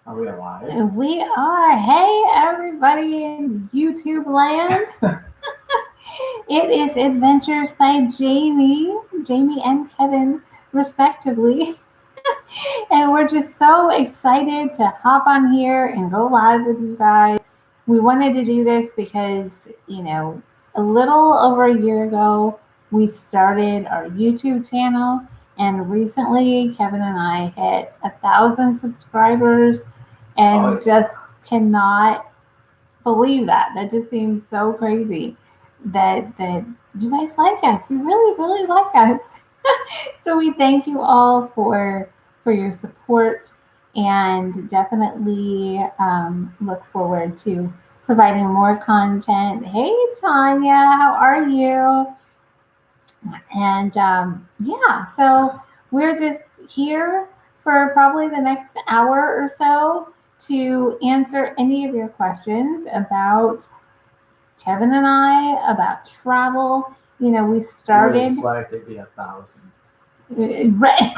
Are we alive? We are. Hey, everybody in YouTube land. It is Adventures by Jamie and Kevin, respectively. And we're just so excited to hop on here and go live with you guys. We wanted to do this because, a little over a year ago, we started our YouTube channel. And recently, Kevin and I hit 1,000 subscribers and just cannot believe that. That just seems so crazy that you guys like us. You really like us. So we thank you all for your support and definitely look forward to providing more content. Hey Tanya, how are you? And yeah, so we're just here for probably the next hour or so to answer any of your questions about Kevin and I, about travel. We started. What it's like to be 1,000. Right.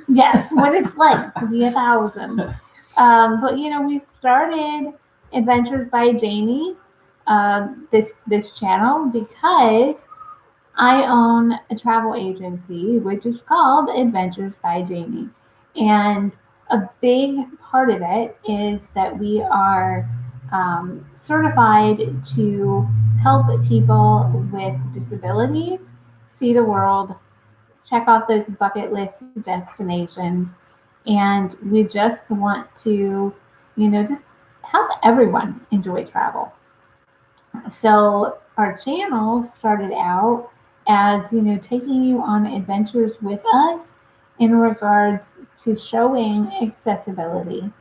Yes, what it's like to be 1,000. But we started Adventures by Jamie, this channel because I own a travel agency which is called Adventures by Jamie. And a big part of it is that we are certified to help people with disabilities see the world, check off those bucket list destinations. And we just want to, just help everyone enjoy travel. So our channel started out as taking you on adventures with us in regards to showing accessibility.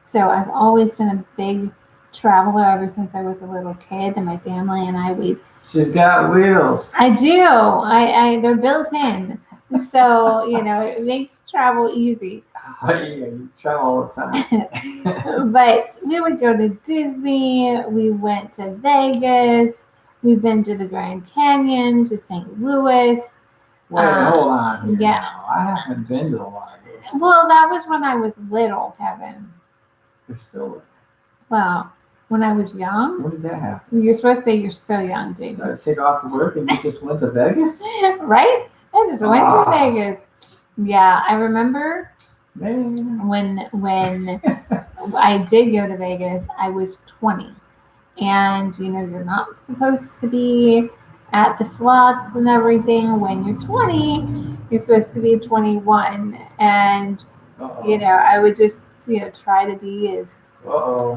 So I've always been a big traveler ever since I was a little kid, and my family and I, she's got wheels. I do. They're built in, so it makes travel easy. You travel all the time. But we would go to Disney. We went to Vegas. We've been to the Grand Canyon, to St. Louis. Wait, hold on. Here Yeah. now. I haven't been to a lot of those. Well, that was when I was little, Kevin. You're still. Well, when I was young. When did that happen? You're supposed to say you're still young, Jamie. Did I take off to work and you just went to Vegas? Right? I just went to Vegas. Yeah, I remember. Man. When I did go to Vegas, I was 20. And, you're not supposed to be at the slots and everything when you're 20. You're supposed to be 21. And, I would just, try to be as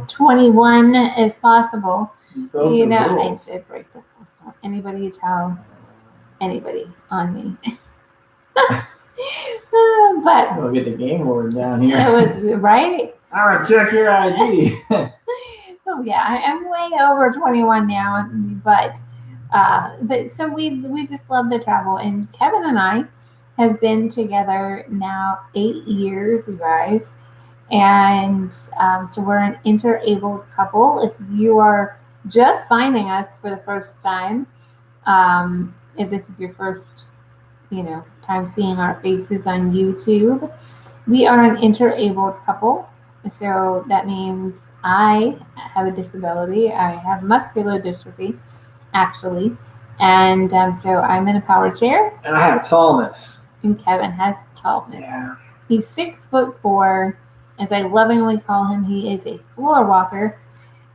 21 as possible. I did break the rules. Don't anybody tell anybody on me. But we'll get the game board down here. It was right. All right, check your ID. Oh yeah, I'm way over 21 now, but so we just love the travel, and Kevin and I have been together now 8 years, you guys, and so we're an interabled couple. If you are just finding us for the first time, if this is your first time seeing our faces on YouTube, we are an interabled couple. So that means I have a disability. I have muscular dystrophy, actually. And so I'm in a power chair. And I have tallness. And Kevin has tallness. Yeah. He's 6'4". As I lovingly call him, he is a floor walker.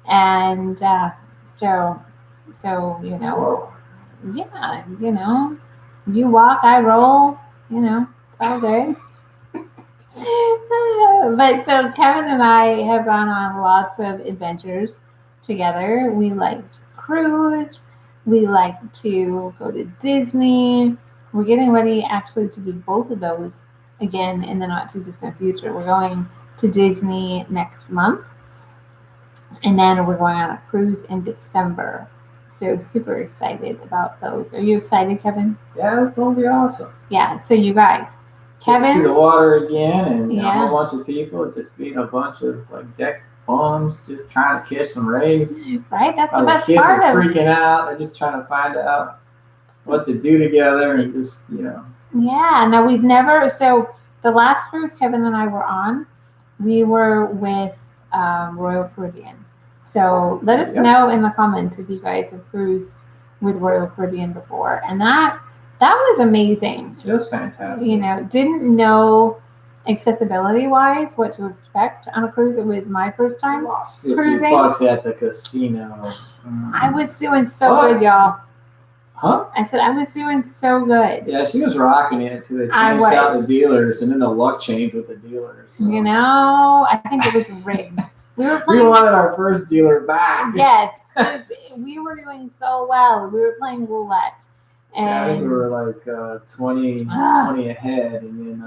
And so yeah, you walk, I roll, it's all good. But so Kevin and I have gone on lots of adventures together. We like to cruise. We like to go to Disney. We're getting ready actually to do both of those again in the not too distant future. We're going to Disney next month. And then we're going on a cruise in December. So super excited about those. Are you excited, Kevin? Yeah, it's going to be awesome. Yeah, so you guys, Kevin. See the water again, and a whole bunch of people just being a bunch of deck bums just trying to catch some rays. Right, that's the best kids part are freaking out. They're just trying to find out what to do together, and just Yeah, no, we've never. So the last cruise Kevin and I were on, we were with Royal Caribbean. So let us Yep. know in the comments if you guys have cruised with Royal Caribbean before. And that was amazing. It was fantastic. You know, didn't know accessibility wise what to expect on a cruise. It was my first I time lost $50 cruising. at the casino. I was doing so What? good, y'all. Huh? I said I was doing so good. Yeah, she was rocking it until they I changed out was. the dealers, and then the luck changed with the dealers. So. You know, I think it was rigged. We were We playing. wanted our first dealer back. Yes, 'cause we were doing so well. We were playing roulette, and Yeah, I think we were like 20 ahead, and then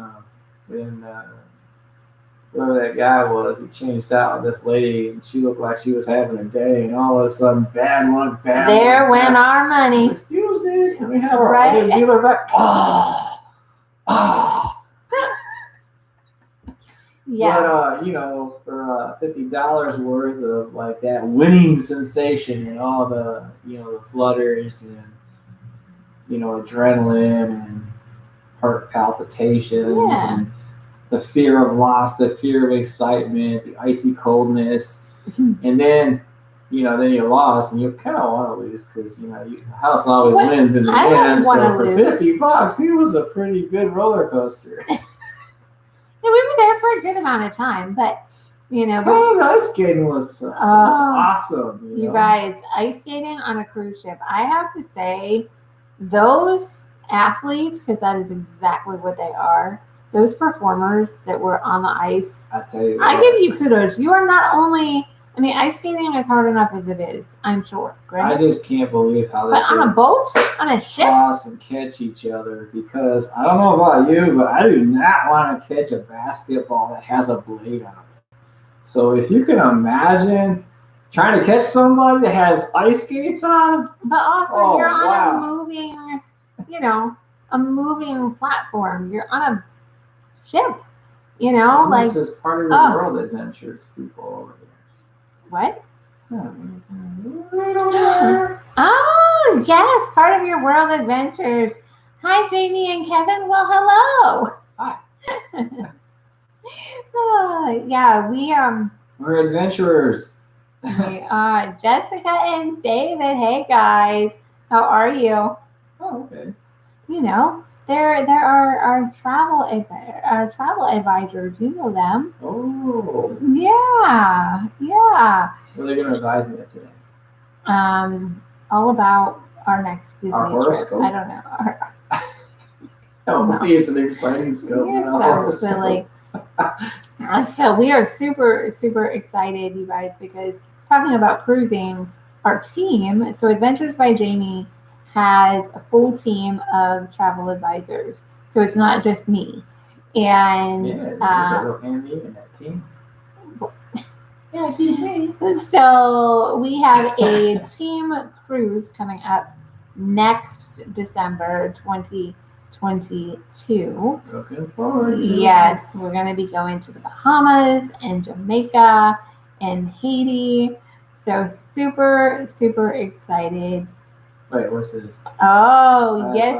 whoever that guy was, he changed out this lady, and she looked like she was having a day, and all of a sudden, bad luck. there went our money. Excuse me, can we have our Right. other dealer back? Oh. Yeah, But for $50 worth of like that winning sensation and all the the flutters and adrenaline and heart palpitations Yeah. and the fear of loss, the fear of excitement, the icy coldness, and then then you lost, and you kind of want to lose because the house always What? wins in the I don't end. wanna So for lose. $50, it was a pretty good roller coaster. we were there for a good amount of time, but but Oh, the ice skating was awesome. you guys, ice skating on a cruise ship, I have to say, those athletes, because that is exactly what they are, those performers that were on the ice, I tell you, I give you kudos. You are not only, ice skating is hard enough as it is, I'm sure. I Granted. just can't believe how they But on a could boat, on a ship, toss and catch each other, because I don't know about you, but I do not want to catch a basketball that has a blade on it. So if you can imagine trying to catch somebody that has ice skates on, but also Oh, you're on wow. a moving platform. You're on a ship, this is part of your oh. world adventures, people over here. what? Yeah. Oh, yes, part of your world adventures. Hi, Jamie and Kevin. Well, hello. Hi. Yeah, We're adventurers. Jessica and David. Hey, guys. How are you? Oh, okay. There are our travel advisors. You know them. Oh. Yeah. What are they going to advise me today? All about our next Disney Our trip. horoscope? I don't know. Oh, it's an exciting scope. You're so silly. So we are super, super excited, you guys, because talking about cruising, our team, so Adventures by Jamie has a full team of travel advisors. So it's not just me. And Yeah, there's a real Andy in that team. Yeah, excuse me. so we have a team cruise coming up next December 2022. Looking forward to Yes, we're going to be going to the Bahamas and Jamaica and Haiti. So super, super excited. Wait, what's this? Oh, yes.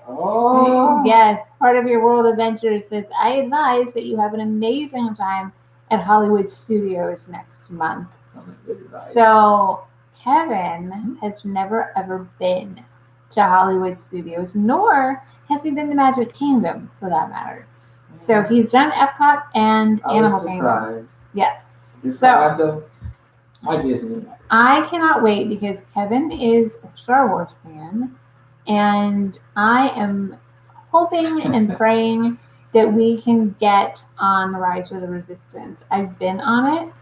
Oh. Yes, part of your world adventure says, I advise that you have an amazing time at Hollywood Studios next month. So Kevin has never ever been to Hollywood Studios, nor has he been to Magic Kingdom for that matter. So he's done Epcot and Animal Kingdom. Yes. Deprived of my Disney. I cannot wait because Kevin is a Star Wars fan, and I am hoping and praying that we can get on the Rise of the Resistance. I've been on it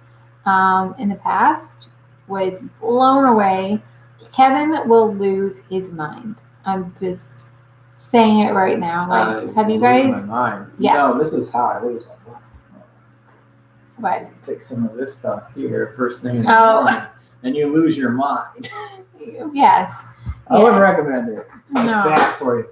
in the past, was blown away. Kevin will lose his mind. I'm just saying it right now. Like, have you guys? My mind. Yeah. This is how I lose my mind. What? Take some of this stuff here first thing in the Oh. morning, and you lose your mind. Yes. I wouldn't recommend it. It's No. bad for you.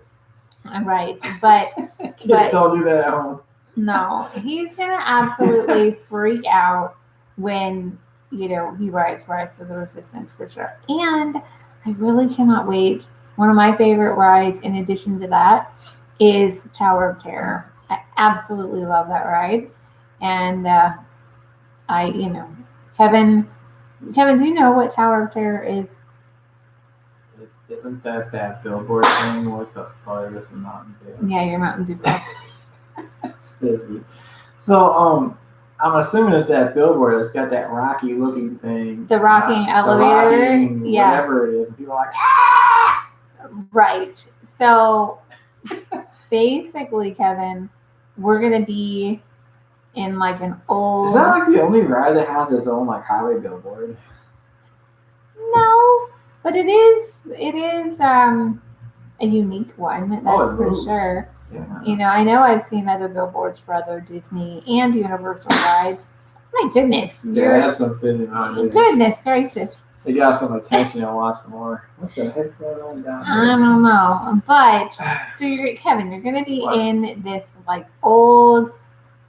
Right, but Kids don't do that at home. no, he's gonna absolutely freak out when he rides Rise of the Resistance for sure. And I really cannot wait. One of my favorite rides, in addition to that, is Tower of Terror. I absolutely love that ride, and Kevin, do you know what Tower of Terror is? Isn't that billboard thing with the colors and Mountain Dew? Yeah, your Mountain Dew. It's busy. So I'm assuming it's that billboard that's got that rocky looking thing. The rocking elevator. The rocking, yeah. Whatever it is. And people are like, ah! Right. So basically, Kevin, we're gonna be in like an old. Is that like the only ride that has its own like highway billboard? No, but it is a unique one. That's for moves. sure. Yeah. I know I've seen other billboards for other Disney and Universal rides. My goodness. Yeah, that's some fitting on it. Goodness gracious. They got some attention and watch some more. What the heck's going on down there? I don't know. But, so Kevin, you're going to be in this like old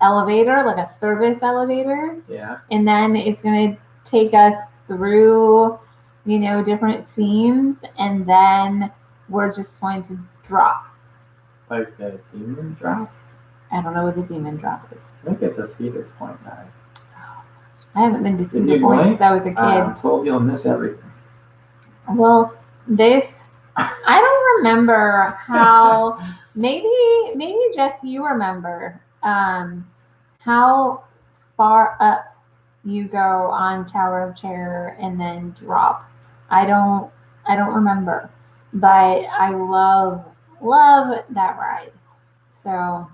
elevator, like a service elevator. Yeah. And then it's going to take us through, different scenes. And then we're just going to drop. Like the demon drop? I don't know what the demon drop is. I think it's a Cedar Point ride. I haven't been to Cedar Point since I was a kid. I'm told you'll miss everything. Well, I don't remember how. maybe Jess, you remember how far up you go on Tower of Terror and then drop. I don't remember, but I love that ride. So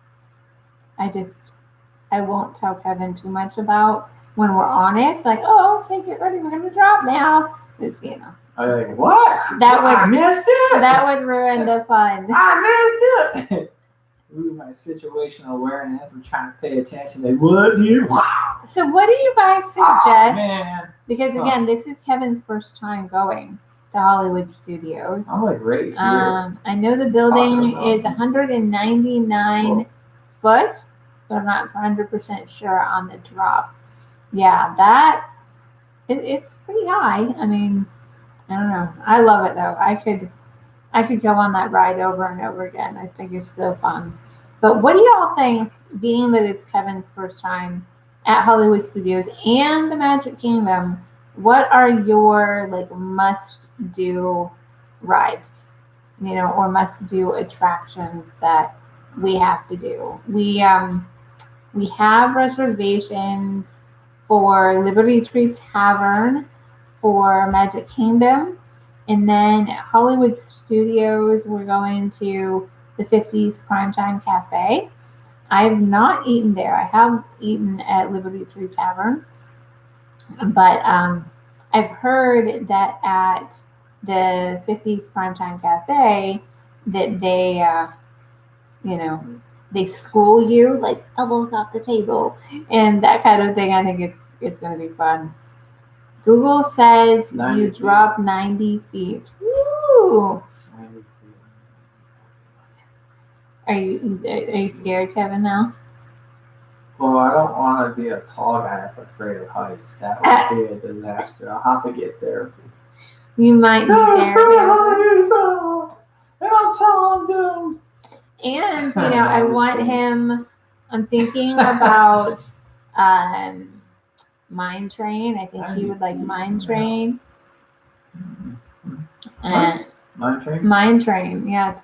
I won't tell Kevin too much about when we're on it. It's like, oh, okay, get ready, we're gonna drop now. It's, I'm like, what? I missed it. That would ruin the fun. I missed it. Ooh, my situational awareness. I'm trying to pay attention. Like, what, dude? Wow. So what do you guys suggest? Oh, man. Because again, this is Kevin's first time going to Hollywood Studios. I'm like right here. I know the building is 199 foot, but I'm not 100% sure on the drop. Yeah, it's pretty high. I mean, I don't know. I love it though. I could go on that ride over and over again. I think it's so fun. But what do y'all think, being that it's Kevin's first time at Hollywood Studios and the Magic Kingdom, what are your like must-do rides, or must-do attractions that we have to do? We have reservations for Liberty Tree Tavern, for Magic Kingdom, and then at Hollywood Studios, we're going to the 50s Primetime Cafe. I've not eaten there. I have eaten at Liberty Tree Tavern, but I've heard that at the 50s Primetime Cafe that they, they school you, like elbows off the table and that kind of thing. I think it's going to be fun. Google says you drop 90 feet. Woo! 90 feet. Are you scared, Kevin, now? Well, I don't want to be a tall guy that's afraid of heights. That would be a disaster. I'll have to get therapy. You might need therapy. And I'm tall, I'm doomed. And, I want him, I'm thinking about Mine Train. I think he would like Mine Train. Mine Train? Mine Train. Yeah,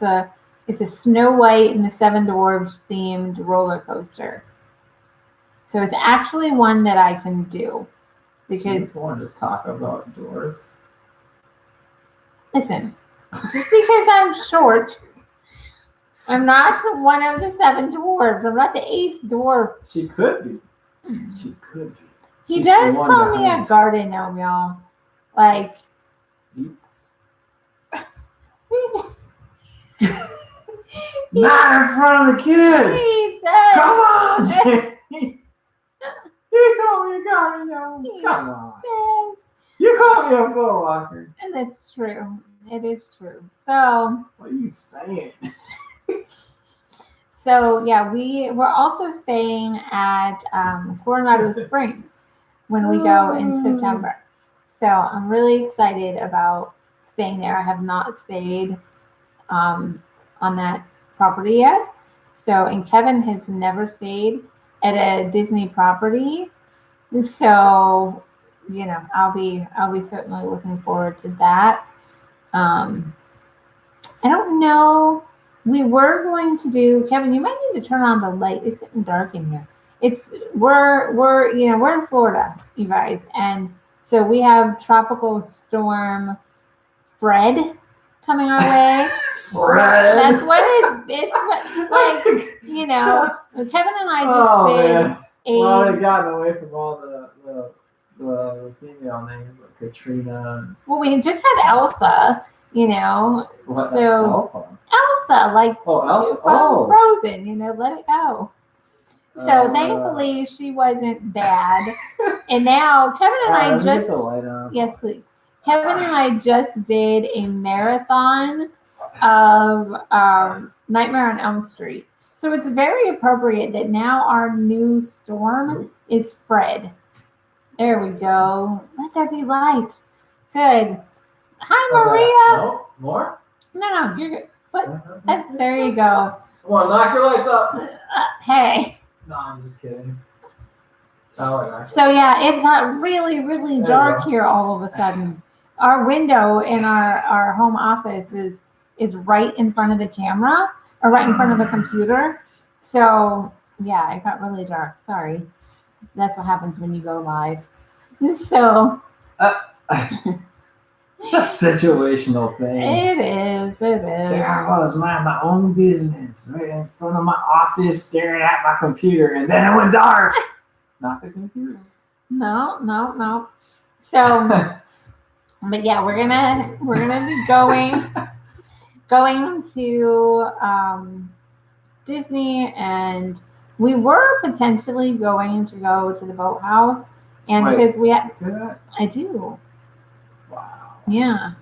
it's a Snow White and the Seven Dwarfs themed roller coaster. So it's actually one that I can do because you want to talk about dwarves. Listen, just because I'm short, I'm not one of the seven dwarves. I'm not the eighth dwarf. She could be. She could be. He does call me a garden gnome, y'all. Like. Not in front of the kids. He does. Come on. You call me a garden gnome. Come on. Yes. You call me a floor walker. And it's true. It is true. So. What are you saying? So yeah, we're also staying at Coronado Springs when we go in September. So I'm really excited about staying there. I have not stayed on that property yet. So, and Kevin has never stayed at a Disney property So, I'll be certainly looking forward to that. I don't know. We were going to do, Kevin. You might need to turn on the light. It's getting dark in here. We're in Florida, you guys, and so we have tropical storm Fred coming our way. Fred. That's what it's like. Kevin and I just did Well, they gotten away from all the female names like Katrina. Well, we just had Elsa. What? So Elsa, like Elsa. from Frozen. Let it go. So thankfully she wasn't bad. And now Kevin and I just get the light on. Yes, please. Kevin and I just did a marathon of Nightmare on Elm Street. So it's very appropriate that now our new storm is Fred. There we go. Let there be light. Good. Hi, Maria. No? More? No, you're good. There you go. Come on, knock your lights up. Hey. No, I'm just kidding. Oh, So yeah, it got really, really dark here all of a sudden. Our window in our home office is right in front of the camera or right in front of the computer. So yeah, it got really dark. Sorry. That's what happens when you go live. So it's a situational thing. It is. There I was minding my own business right in front of my office, staring at my computer, and then it went dark. Not the computer. No. So, but yeah, we're gonna be going to Disney, and we were potentially going to go to the boathouse, and because we had, I do. Wow. Yeah,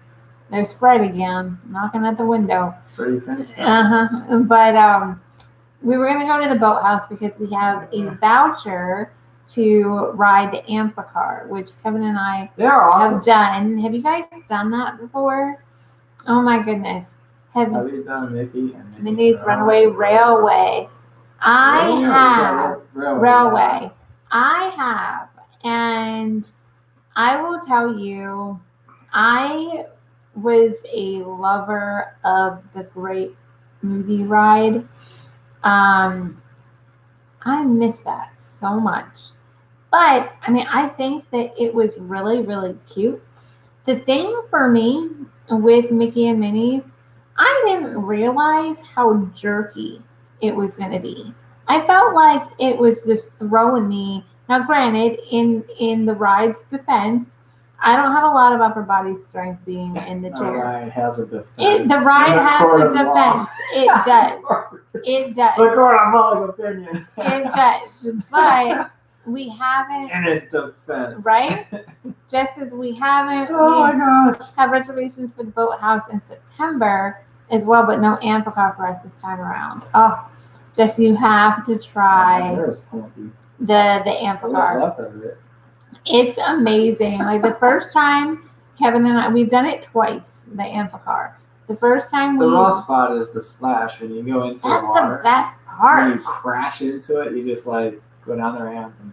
there's Fred again knocking at the window. Pretty fancy. But we were gonna go to the boathouse because we have a voucher to ride the Amphicar, which Kevin and I have done. Have you guys done that before? Oh my goodness. Have you done Mickey and Minnie's Runaway Railway? I have. Railway. I have. And I will tell you, I was a lover of the Great Movie Ride. I miss that so much. But, I think that it was really, really cute. The thing for me with Mickey and Minnie's, I didn't realize how jerky it was going to be. I felt like it was just throwing me. Now, granted, in the ride's defense, I don't have a lot of upper body strength being in the chair. The ride has a defense. The ride has a defense. It does. It does. The court of public opinion. It does. But we haven't. In its defense. Right? Just as we haven't. Oh my gosh. Have reservations for the boathouse in September as well, but no Amphicar for us this time around. Oh, just you have to try the Amphicar. What's left of it? It's amazing. Like the first time Kevin and I, we've done it twice, the Amphicar. The first time the rough spot is the splash when you go into the water. That's the best part. When you crash into it, you just like go down the ramp and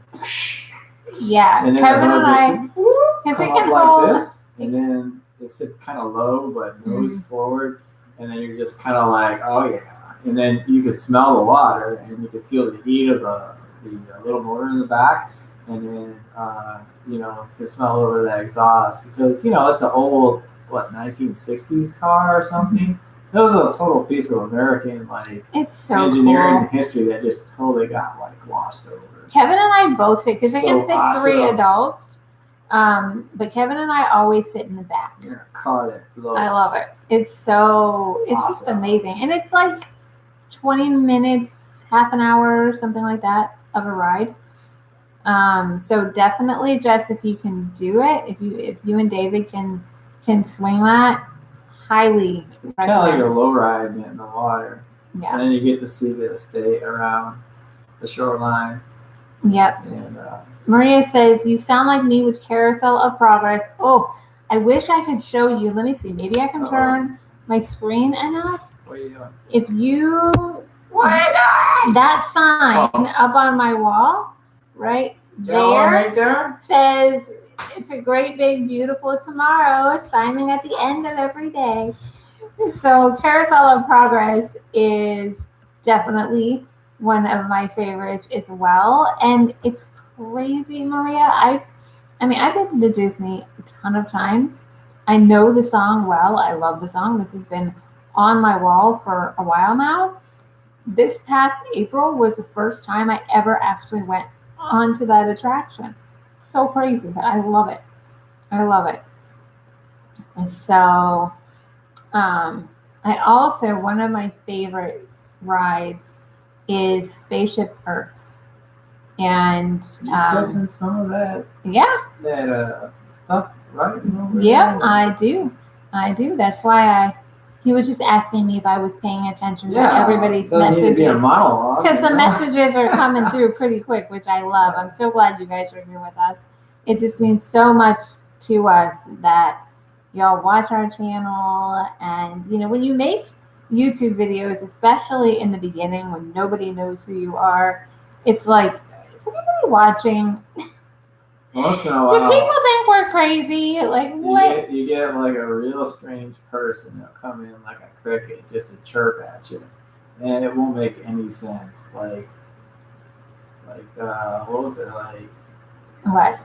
yeah. And Kevin and I, because it can hold this, and then it sits kind of low but nose forward, and then you're just kind of like, oh yeah, and then you can smell the water and you can feel the heat of the little motor in the back, and then you can smell over the exhaust because it's an old 1960s car or something. It was a total piece of American it's so engineering cool. history that just totally got glossed over. Kevin and I both sit because they can fit 3 adults. But Kevin and I always sit in the back. You're a car that floats. I love it. It's just amazing. And it's like 20 minutes, half an hour, something like that of a ride. So definitely, Jess, if you can do it, if you and David can swing that, highly it's kind of like a low ride in the water. Yeah. And then you get to see the estate around the shoreline. Yep. And Maria says, you sound like me with Carousel of Progress. Oh, I wish I could show you. Let me see. Maybe I can turn my screen enough. What are you doing? If you... That sign up on my wall, right? Gentleman There right there. says it's a great, big, beautiful tomorrow shining at the end of every day. So Carousel of Progress is definitely one of my favorites as well. And it's crazy, Maria. I've been to Disney a ton of times. I know the song well. I love the song. This has been on my wall for a while now. This past April was the first time I ever actually went onto that attraction. So crazy, but I love it. I love it. And so, I also, one of my favorite rides is Spaceship Earth. And Catching some of that yeah, stuff right over yeah, there. I do. That's why he was just asking me if I was paying attention to everybody's doesn't need to be a messages. monologue. Because the messages are coming through pretty quick, which I love. I'm so glad you guys are here with us. It just means so much to us that y'all watch our channel. And, when you make YouTube videos, especially in the beginning when nobody knows who you are, it's like, is anybody watching? Once in a Do while, people think we're crazy? Like, what? you get like a real strange person that'll come in like a cricket just to chirp at you, and it won't make any sense. Like what was it like? What?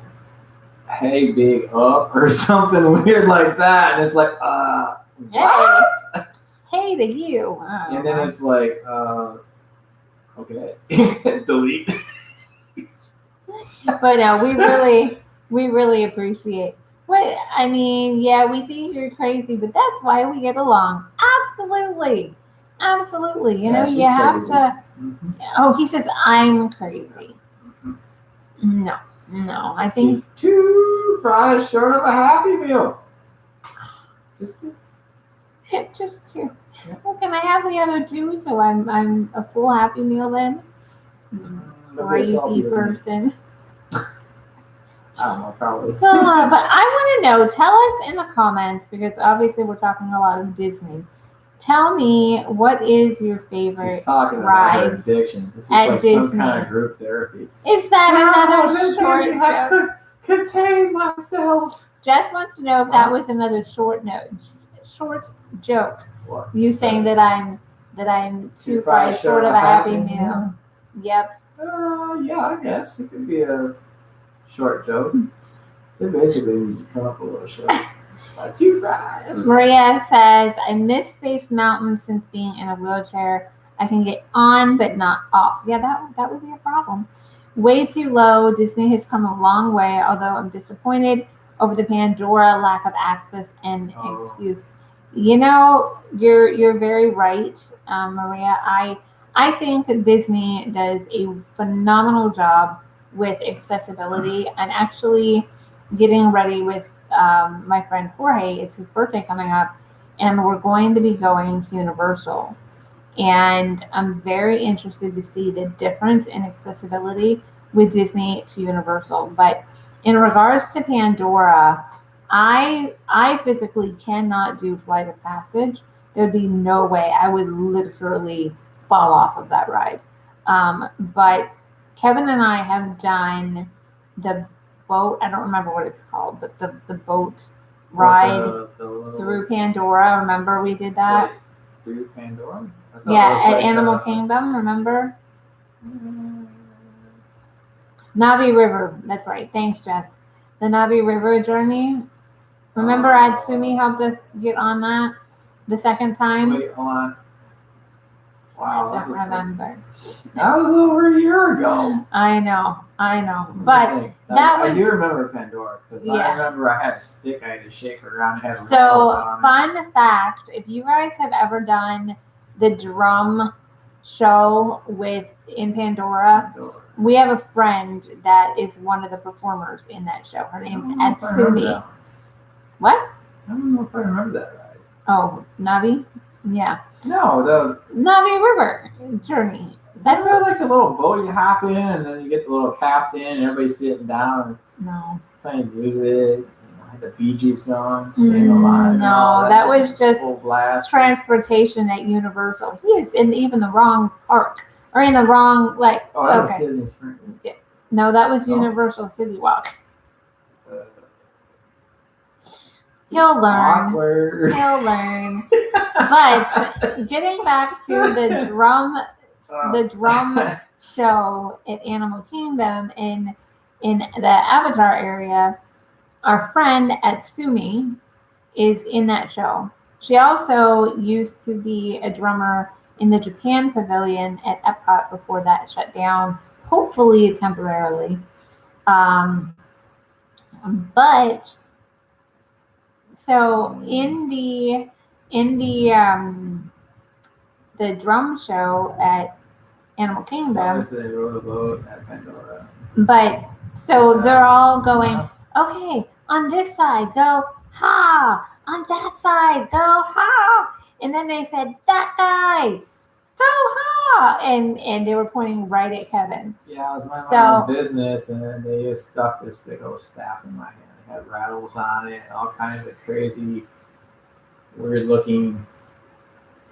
Hey, big up or something weird like that, and it's like what? Hey to you. And then it's like okay, delete. But no, we really appreciate. Yeah, we think you're crazy, but that's why we get along. Absolutely. You know, you have crazy. to. Mm-hmm. Oh, he says I'm crazy. Mm-hmm. No, I think two fries short of a Happy Meal. just two. Well, can I have the other two so I'm a full Happy Meal then? Crazy person. I don't know, probably. But I want to know, tell us in the comments, because obviously we're talking a lot of Disney. Tell me, what is your favorite She's talking rides about her addictions. This is at like Disney? some kind of group therapy. Is that another short joke? I could contain myself. Jess wants to know if that was another short joke. What? You saying that I'm two fries short of a Happy Meal. Yep. Yeah, I guess it could be a short joke. It basically means you come up with a little short. Two fries. Maria says, I miss Space Mountain since being in a wheelchair. I can get on but not off. Yeah, that would be a problem. Way too low. Disney has come a long way, although I'm disappointed over the Pandora lack of access and excuse. You're very right, Maria. I think Disney does a phenomenal job with accessibility, and actually getting ready with my friend Jorge. It's his birthday coming up, and we're going to be going to Universal. And I'm very interested to see the difference in accessibility with Disney to Universal. But in regards to Pandora, I physically cannot do Flight of Passage. There'd be no way. I would literally fall off of that ride. But Kevin and I have done the boat. I don't remember what it's called, but the boat ride through Pandora. Remember we did that? Wait, through Pandora? Yeah, at Animal Kingdom. Remember? Navi River. That's right. Thanks, Jess. The Navi River journey. Remember, Atsumi helped us get on that the second time. Wait, hold on. Wow. I don't remember. That was over a year ago. I know. But I do remember Pandora because I remember I had a stick I had to shake around. And had fun fact: if you guys have ever done the drum show in Pandora, we have a friend that is one of the performers in that show. Her name's Atsumi. What? I don't know if I remember that right. Oh, Navi? Yeah. No, the Navi River journey. That's like the little boat you hop in, and then you get the little captain, and everybody's sitting down and playing music. The Bee Gees going, staying alive. No, that was just full blast. Transportation at Universal. He is in even the wrong park, or in the wrong was Disney Springs. No, that was No? Universal City Walk. Uh, He'll learn. Awkward. He'll learn. But getting back to the drum show at Animal Kingdom in the Avatar area, our friend Atsumi is in that show. She also used to be a drummer in the Japan Pavilion at Epcot before that shut down, hopefully temporarily. But so in the drum show at Animal Kingdom, Obviously, they rode a boat at Pandora. but so they're all going, okay, on this side, go ha, on that side, go ha, and then they said that guy, go ha, and they were pointing right at Kevin. Yeah, I was minding my own business, and then they just stuck this big old staff in my hand. It had rattles on it, all kinds of crazy, weird-looking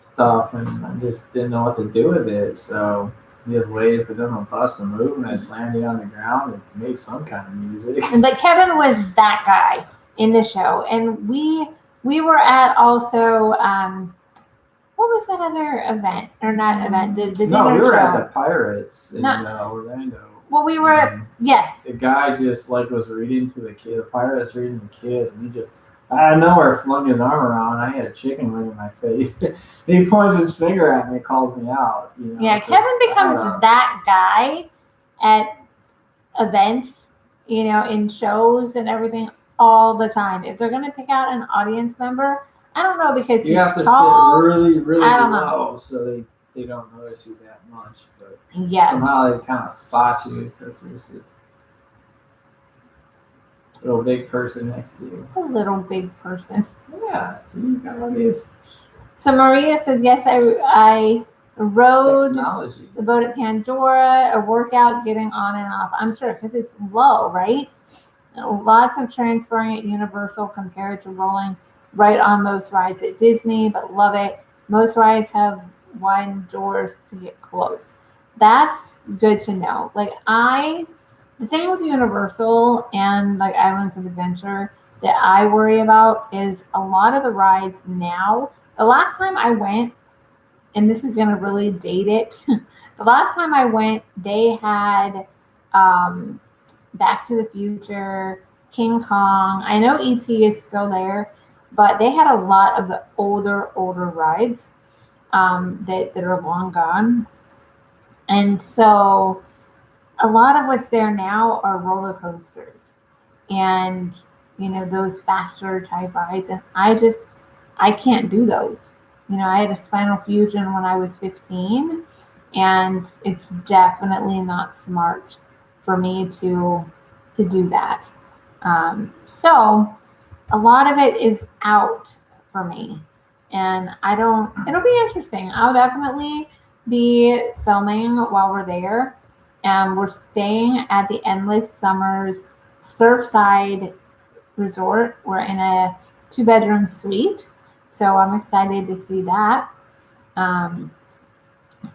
stuff, and I just didn't know what to do with it. So I just waited for them to bust a move, and I slammed it on the ground and made some kind of music. But Kevin was that guy in the show, and we were at also what was that other event or not event? The No, dinner we were show. at the Pirates in Orlando. Well, we were yes. The guy just was reading to the kid. The pirate's reading to the kids, and he just out of nowhere flung his arm around. I had a chicken wing in my face. He points his finger at me, calls me out. Yeah, Kevin becomes that guy at events, in shows and everything all the time. If they're going to pick out an audience member, I don't know because you have to tall, sit really, really I don't low so they don't notice you that much. But yes. somehow they kind of spot you because there's this little big person next to you. A little big person. Yeah, see, you got all these. So Maria says, yes, I rode Technology. the boat at Pandora, a workout getting on and off. I'm sure because it's low, right? Lots of transferring at Universal compared to rolling right on most rides at Disney, but love it. Most rides have wide doors to get close. That's good to know. The thing with Universal and like Islands of Adventure that I worry about is a lot of the rides now. The last time I went, and this is going to really date it, the last time I went, they had Back to the Future, King Kong. I know E.T. is still there, but they had a lot of the older rides that are long gone. And so a lot of what's there now are roller coasters and, those faster type rides. And I can't do those. I had a spinal fusion when I was 15, and it's definitely not smart for me to do that. So a lot of it is out for me, and it'll be interesting. I'll definitely be filming while we're there, and we're staying at the Endless Summers Surfside Resort. We're in a 2-bedroom suite, so I'm excited to see that.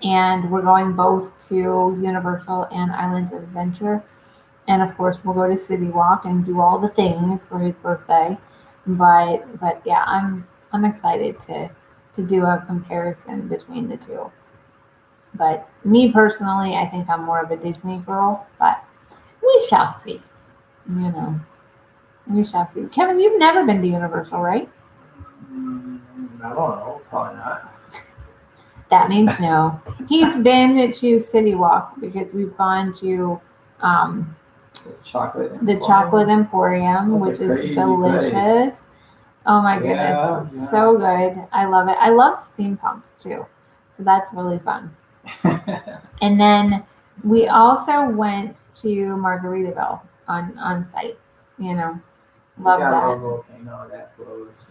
And we're going both to Universal and Islands of Adventure. And of course, we'll go to City Walk and do all the things for his birthday. But yeah, I'm excited to do a comparison between the two. But me personally, I think I'm more of a Disney girl. But we shall see. We shall see. Kevin, you've never been to Universal, right? I don't know. Probably not. That means no. He's been to City Walk because we've gone to the Chocolate Emporium, which is delicious. Place. Oh my goodness, yeah. So good. I love it. I love steampunk too, so that's really fun. And then we also went to Margaritaville on site. Love that. A volcano that floats.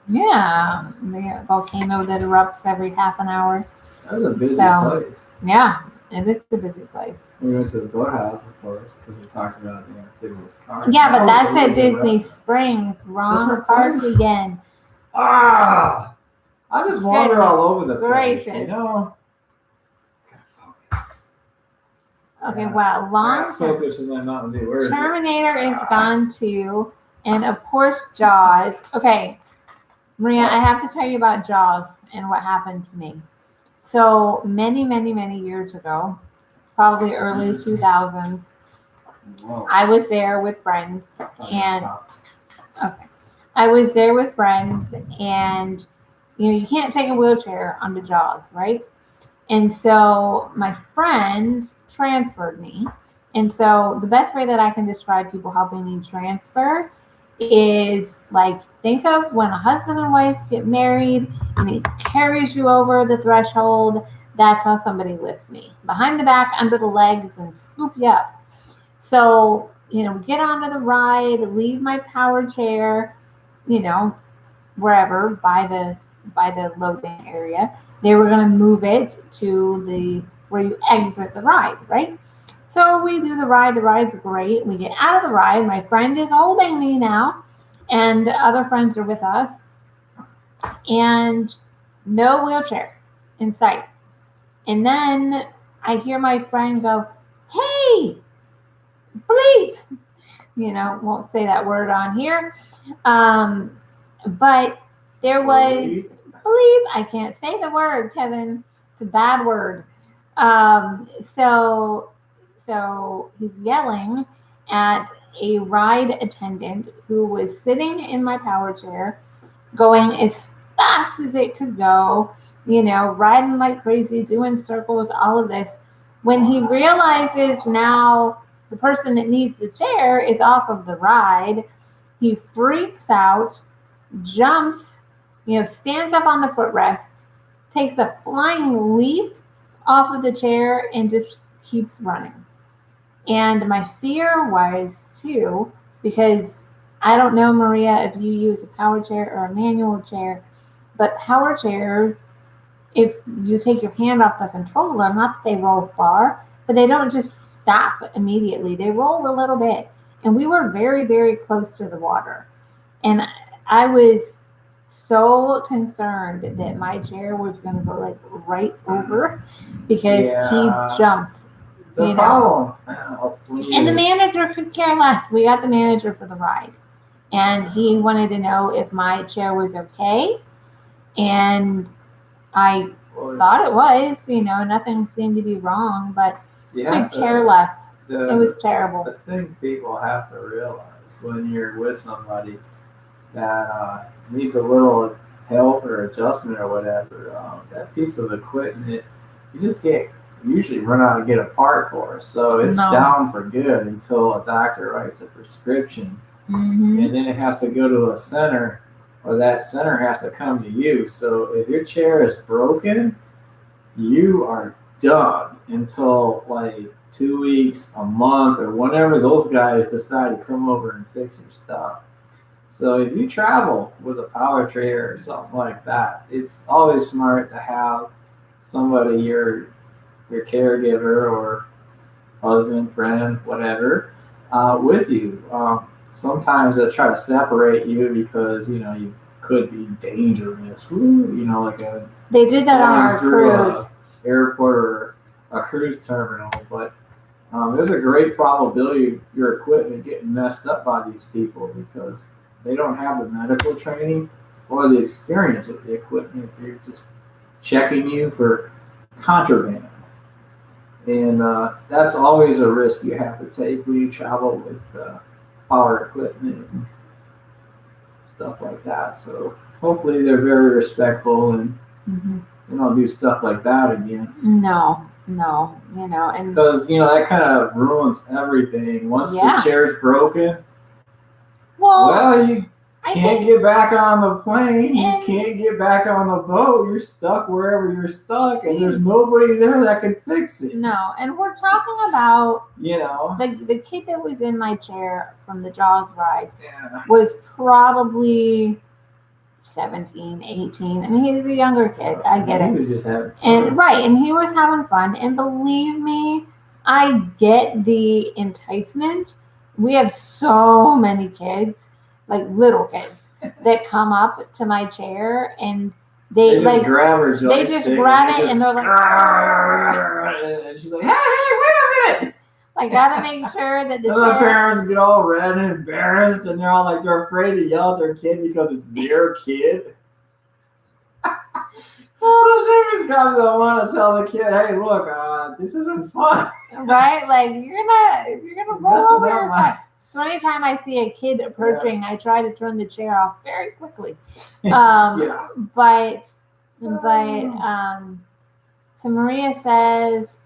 Yeah, the volcano that erupts every half an hour. That was a busy place. Yeah, it is a busy place. We went to the boathouse, of course, because we talked about the amphibious car. Yeah, but that's at Disney Springs. Wrong park again. I just wander all over the place. Gracious. Gotta focus. Okay, Yeah. wow. Long Not focusing on Mountain Dew. Where is it? Terminator is gone too. And of course, Jaws. Okay, Maria, I have to tell you about Jaws and what happened to me. So many, many, many years ago, probably early 2000s, Whoa. I was there with friends. And Wow. okay, I was there with friends, and you can't take a wheelchair onto Jaws, right? And so my friend transferred me. And so the best way that I can describe people helping me transfer is like, think of when a husband and wife get married and he carries you over the threshold. That's how somebody lifts me behind the back, under the legs, and scoop you up. So, we get onto the ride, leave my power chair, wherever by the loading area. They were going to move it to the where you exit the ride, right? So we do the ride. The ride's great. We get out of the ride. My friend is holding me now, and other friends are with us, and no wheelchair in sight. And then I hear my friend go, "Hey, bleep!" Won't say that word on here, but there was bleep. I can't say the word, Kevin. It's a bad word. So he's yelling at a ride attendant who was sitting in my power chair, going as fast as it could go, riding like crazy, doing circles, all of this. When he realizes now the person that needs the chair is off of the ride, he freaks out, jumps, stands up on the footrests, takes a flying leap off of the chair, and just keeps running. And my fear was too, because I don't know, Maria, if you use a power chair or a manual chair, but power chairs, if you take your hand off the controller, not that they roll far, but they don't just stop immediately. They roll a little bit. And we were very, very close to the water. And I was so concerned that my chair was going to go like right over because he jumped. The problem. And the manager could care less. We got the manager for the ride. And he wanted to know if my chair was okay. And I thought it was, nothing seemed to be wrong, but could care less. It was terrible. The thing people have to realize when you're with somebody that needs a little help or adjustment or whatever, that piece of equipment, you just can't usually run out and get a part for it. So it's down for good until a doctor writes a prescription. Mm-hmm. And then it has to go to a center, or that center has to come to you. So if your chair is broken, you are done until like 2 weeks, a month, or whenever those guys decide to come over and fix your stuff. So if you travel with a power chair or something like that, it's always smart to have somebody, your caregiver or husband, friend, whatever, with you. Sometimes they'll try to separate you because, you could be dangerous. They did that on our cruise. Airport or a cruise terminal, but there's a great probability your equipment getting messed up by these people because they don't have the medical training or the experience with the equipment. They're just checking you for contraband. And that's always a risk you have to take when you travel with power equipment and stuff like that. So hopefully they're very respectful and they don't do stuff like that again. No, and because that kind of ruins everything. Once the chair's broken, well, you can't get back on the plane. You can't get back on the boat. You're stuck wherever you're stuck, and there's nobody there that can fix it. No, and we're talking about the kid that was in my chair from the Jaws ride was probably 17, 18. I mean, he was a younger kid. I get it. He was just having fun. And he was having fun. And believe me, I get the enticement. We have so many kids, like little kids, that come up to my chair and they just grab her joystick. They just grab it and they're like, and she's like, hey, wait a it. I gotta make sure that the And the chair. parents get all red and embarrassed, and they're all like, they're afraid to yell at their kid because it's their kid. So Seamus comes to want to tell the kid, hey, look, this isn't fun. Right? Like you're gonna roll Messing over up yourself. So anytime I see a kid approaching, I try to turn the chair off very quickly. Yeah. But so Maria says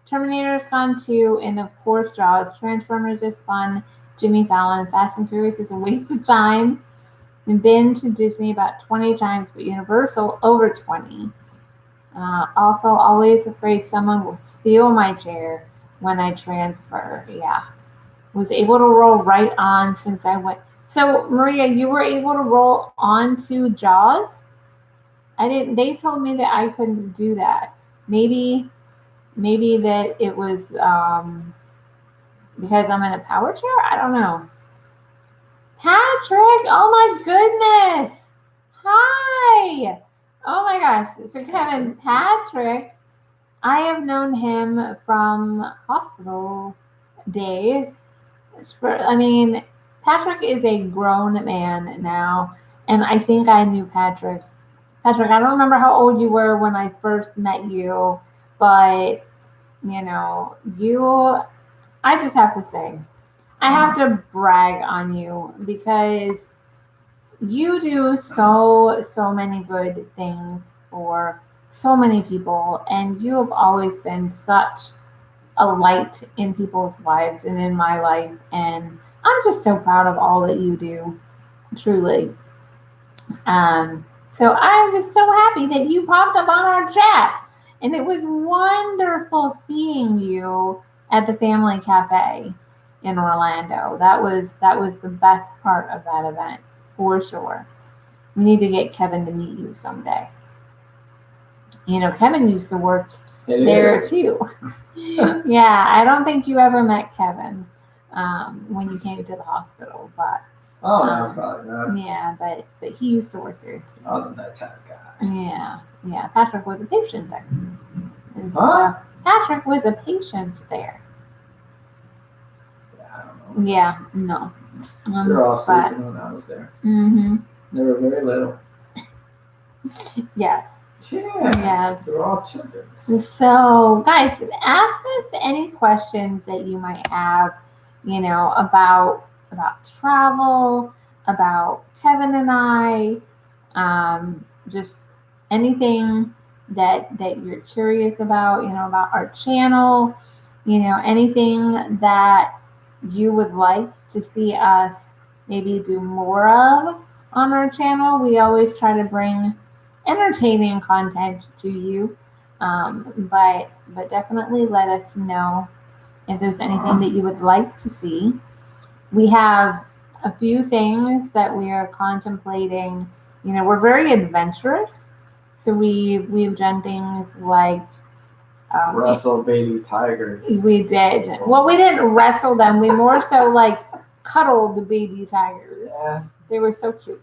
Terminator's fun too, and of course Jaws. Transformers is fun. Jimmy Fallon. Fast and Furious is a waste of time. I've been to Disney about 20 times, but Universal over 20. Also, always afraid someone will steal my chair when I transfer. Yeah. Was able to roll right on since I went. So, Maria, you were able to roll onto Jaws? I didn't. They told me that I couldn't do that. Maybe that it was because I'm in a power chair? I don't know. Patrick, oh my goodness. Hi. Oh my gosh. So Kevin, Patrick, I have known him from hospital days. Patrick is a grown man now, and I think I knew Patrick. Patrick, I don't remember how old you were when I first met you, but I just have to say, I have to brag on you because you do so many good things for so many people, and you have always been such a light in people's lives and in my life, and I'm just so proud of all that you do, truly. So I'm just so happy that you popped up on our chat, and it was wonderful seeing you at the Family Cafe in Orlando. That was the best part of that event, for sure. We need to get Kevin to meet you someday. Kevin used to work there too. Yeah, I don't think you ever met Kevin when you came to the hospital, but no, probably not. yeah, but he used to work there too. I wasn't that type of guy. Yeah. Patrick was a patient there. Patrick was a patient there. Yeah, I don't know. Yeah, no. They were all sleeping when I was there. Mm-hmm. They were very little. Yes. Yeah. Yes. They were all children. So, guys, ask us any questions that you might have, about travel, about Kevin and I, just anything that you're curious about, about our channel, anything that you would like to see us maybe do more of on our channel. We always try to bring entertaining content to you, but definitely let us know if there's anything that you would like to see. We have a few things that we are contemplating. We're very adventurous, so we've done things like wrestle baby tigers. We did. Well, we didn't wrestle them. We more so like cuddled the baby tigers. Yeah. They were so cute.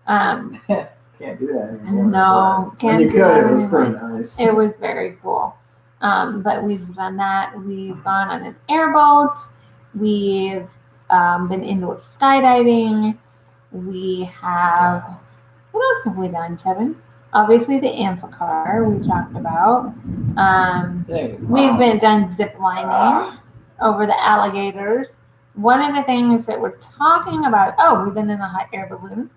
Can't do that anymore. No, can't. When you could, it was pretty nice. It was very cool. But we've done that. We've gone on an airboat. We've been indoor skydiving. We have. What else have we done, Kevin? Obviously, the Amphicar we talked about. We've done zip lining over the alligators. One of the things that we're talking about. Oh, we've been in a hot air balloon.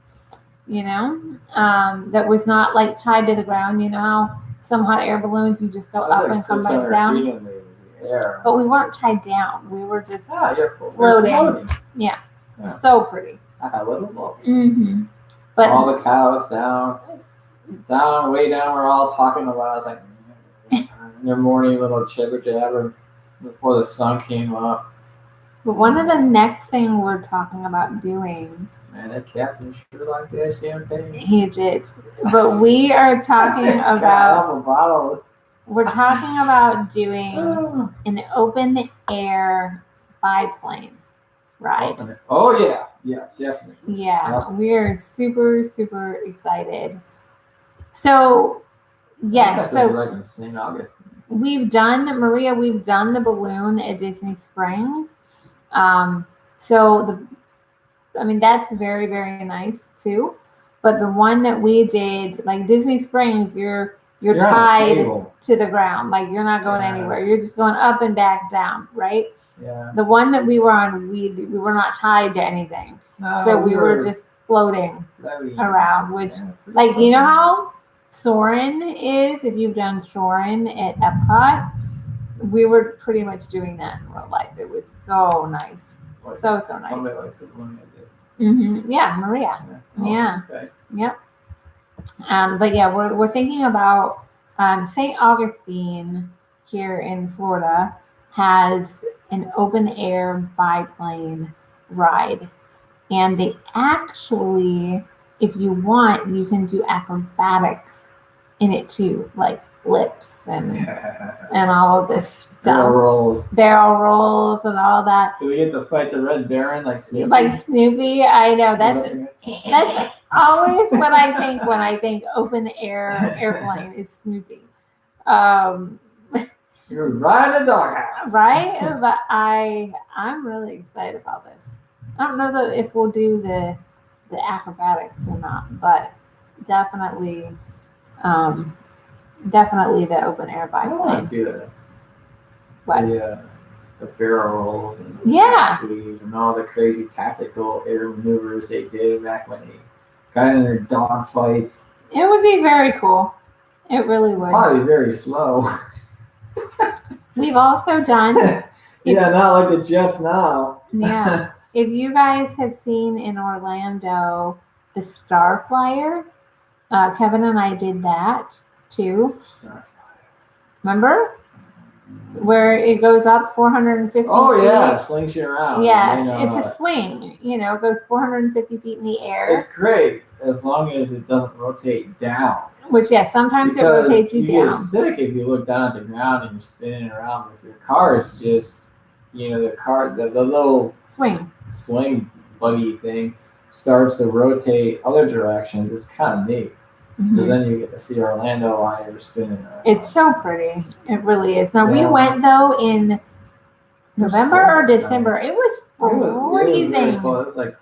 That was not like tied to the ground. How some hot air balloons you just go up and come back down. But we weren't tied down. We were just floating. Yeah. So pretty. I had a little boat. Mm-hmm. But all the cows way down. We're all talking about. I was like, in their morning little jibber jabber before the sun came up. But one of the next thing we're talking about doing. Man, that captain sure liked that champagne. He did. But we are talking about. We're talking about doing an open air biplane ride. Oh yeah. Yeah, definitely. Yeah, yep. We're super, super excited. So Yes, so so like in St. Augustine. we've done the balloon at Disney Springs. So that's very, very nice too. But the one that we did, like Disney Springs, you're You're on a tied cable. to the ground. Like you're not going Yeah. anywhere. You're just going up and back down, right? Yeah. The one that we were on, we were not tied to anything. No, So we were just floating around, which like you know how Soarin' is, if you've done Soarin' at Epcot, we were pretty much doing that in real life. It was so nice. Like, so nice. Somebody likes it when I did. Yeah, Maria. Oh, Yeah. Okay. Yep. But yeah, we're thinking about St. Augustine here in Florida has an open air biplane ride. And they actually, if you want, you can do acrobatics in it too, like flips and all of this stuff. Barrel rolls and all that. Do we get to fight the Red Baron like Snoopy? Like Snoopy, I know. That's always what I think when I think open air airplane is Snoopy. You're riding a doghouse. Right? But I'm really excited about this. I don't know though if we'll do the acrobatics or not, but definitely the open air I don't want biplane. to do that. What? The barrel rolls and Yeah. the sleeves and all the crazy tactical air maneuvers they did back when they got in their dog fights. It would be very cool. It really would. Probably very slow. We've also done. Yeah, not like the Jets now. Yeah. If you guys have seen in Orlando the Star Flyer, Kevin and I did that too. Remember? Where it goes up 450 Oh, feet. yeah, slings you around. Yeah, it's a swing. It goes 450 feet in the air. It's great as long as it doesn't rotate down. Which, yeah, sometimes Because it rotates you get down. sick if you look down at the ground and you're spinning around. If your car is just, the little Swing buggy thing starts to rotate other directions. It's kind of neat. Because then you get to see Orlando while you're spinning around. It's so pretty. It really is. Now, we Yeah. went, though, in November or December. It was freezing. It was like,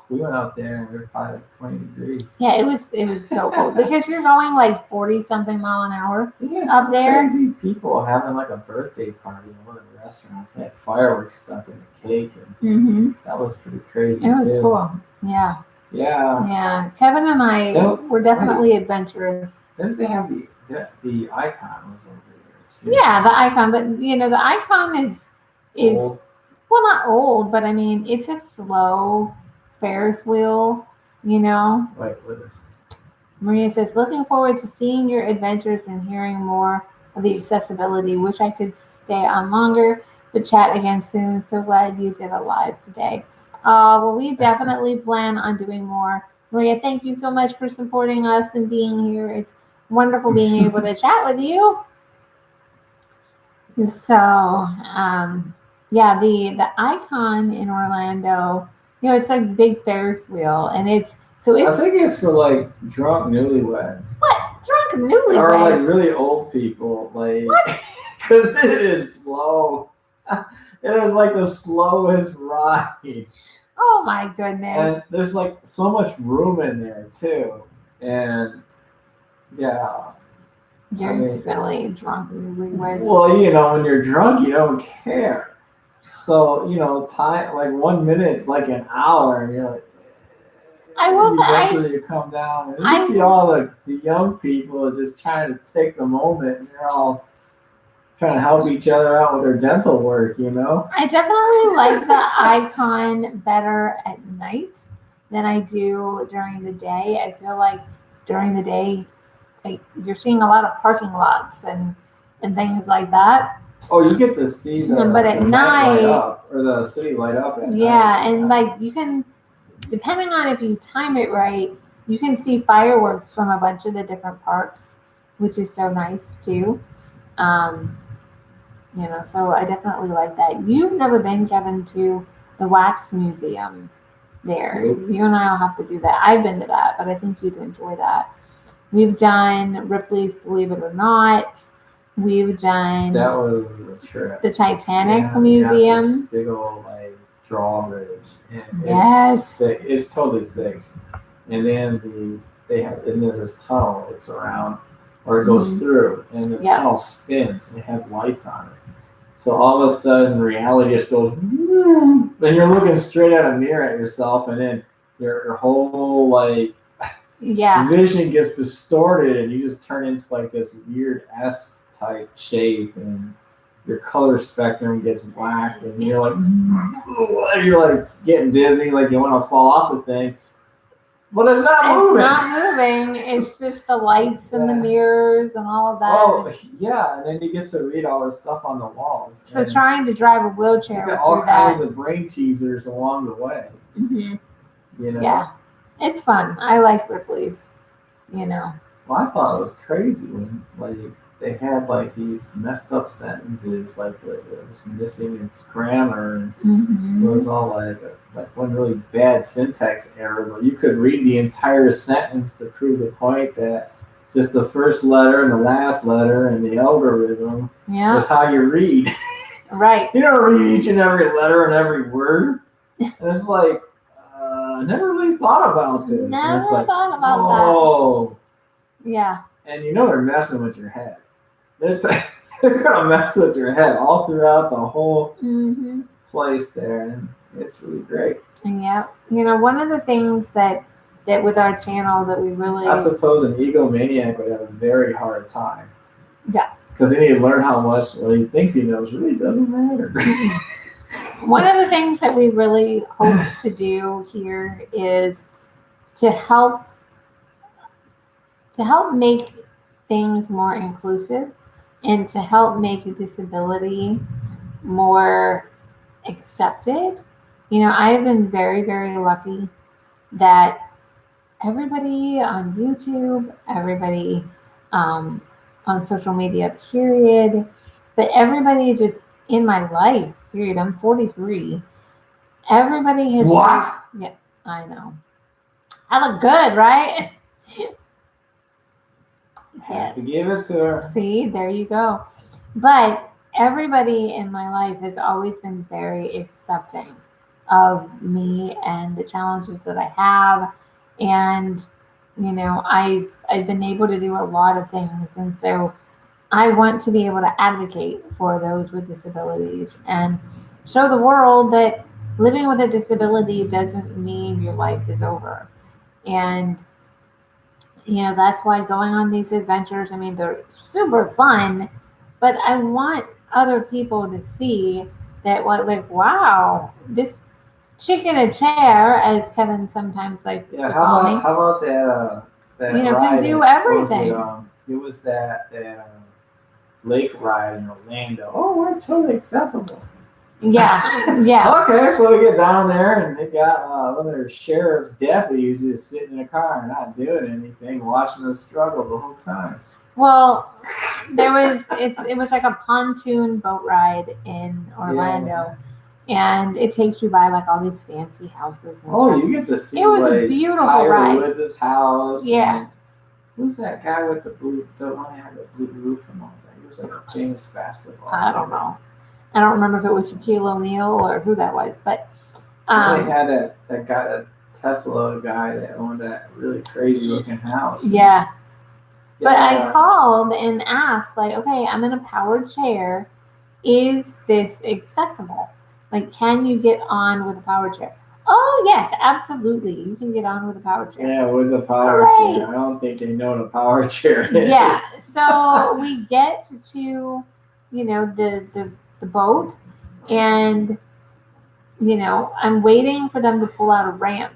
we went out there and we were probably like 20 degrees. Yeah, it was so cold because you're going like 40-something mile an hour up there. Crazy people having like a birthday party in one of the restaurants. They had fireworks stuck in the cake, and that was pretty crazy. It was too. cool. Yeah. Yeah. Yeah. Kevin and I were definitely adventurous. Didn't they have the icon was over there too? Yeah, the icon, but the icon is Old. well, not old, but I mean it's a slow Ferris wheel. Wait, what is it? Maria says, looking forward to seeing your adventures and hearing more of the accessibility. Wish I could stay on longer, but chat again soon. So glad you did a live today. Well, we definitely plan on doing more. Maria, thank you so much for supporting us and being here. It's wonderful being able to chat with you. So, yeah, the icon in Orlando, it's like a big Ferris wheel, and I think it's for like drunk newlyweds. What? Drunk newlyweds? Or like really old people, like because it is slow. It is like the slowest ride. Oh my goodness! And there's like so much room in there too, and yeah. You're silly, drunk newlyweds. Well, when you're drunk, you don't care. So time like 1 minute is like an hour, and you're like. I will say, eventually you come down and you see all the young people just trying to take the moment, and they're all trying to help each other out with their dental work, I definitely like the icon better at night than I do during the day. I feel like during the day, like you're seeing a lot of parking lots and things like that. Oh, you get to see but at night, light up, or the city light up at night. And like you can, depending on if you time it right, you can see fireworks from a bunch of the different parks, which is so nice too. So I definitely like that. You've never been, Kevin, to the Wax Museum there. Nope. You and I will have to do that. I've been to that, but I think you'd enjoy that. We've done Ripley's Believe It or Not. We've done That was a trip. the Titanic Yeah, Museum. this big old like drawbridge. And Yes. it's totally fixed. And then there's this tunnel. It's around, or it goes through, and the tunnel spins and it has lights on it. So all of a sudden, reality just goes, and you're looking straight at a mirror at yourself, and then your whole like vision gets distorted, and you just turn into like this weird S-type shape, and your color spectrum gets whacked, and you're like getting dizzy, like you want to fall off the thing. But it's not moving. It's not moving. It's just the lights and the mirrors and all of that. Oh, yeah. And then you get to read all this stuff on the walls. So trying to drive a wheelchair with all kinds of brain teasers along the way. Mm-hmm. You know? Yeah. It's fun. I like Ripley's, you know. Well, I thought it was crazy when they had like these messed up sentences, like it was missing its grammar, and it was all like one really bad syntax error. But you could read the entire sentence to prove the point that just the first letter and the last letter and the algorithm was how you read. Right. You don't read each and every letter and every word. And it's like, I never really thought about this. Never thought about that. Yeah. And you know they're messing with your head. They're gonna mess with your head all throughout the whole place there, and it's really great. Yeah, you know, one of the things that with our channel that we really, I suppose an egomaniac would have a very hard time. Yeah. Because then he learn how much what he thinks he knows really doesn't matter. One of the things that we really hope to do here is to help make things more inclusive and to help make a disability more accepted. You know, I've been very, very lucky that everybody on YouTube, everybody on social media, period, but everybody just in my life, period. I'm 43. Everybody has. What? Yeah, I know. I look good, right? Have to give it to her. See, there you go. But everybody in my life has always been very accepting of me and the challenges that I have. And, you know, I've been able to do a lot of things. And so I want to be able to advocate for those with disabilities and show the world that living with a disability doesn't mean your life is over. And, you know, that's why going on these adventures, I mean, they're super fun, but I want other people to see that, wow, this chick in a chair, as Kevin sometimes likes to call me. How about that you know, ride can do everything. It was that lake ride in Orlando. Oh, we're totally accessible. Yeah, yeah. Okay, so we get down there and they got one of their sheriff's deputies just sitting in a car and not doing anything, watching us struggle the whole time. Well, it was like a pontoon boat ride in Orlando, and it takes you by like all these fancy houses. And stuff. You get to see. It was a beautiful ride. Woods' house. Yeah. Who's that guy with the one that had the blue roof and all that? He was like a famous basketball player. I don't know. I don't remember if it was Shaquille O'Neal or who that was, but they had that guy, that Tesla guy that owned that really crazy looking house. Yeah. But I called and asked, like, okay, I'm in a powered chair. Is this accessible? Like, can you get on with a powered chair? Oh, yes, absolutely. You can get on with a powered chair. Yeah, with a powered chair. I don't think they know what a powered chair is. Yeah. So we get to, you know, the boat, and, you know, I'm waiting for them to pull out a ramp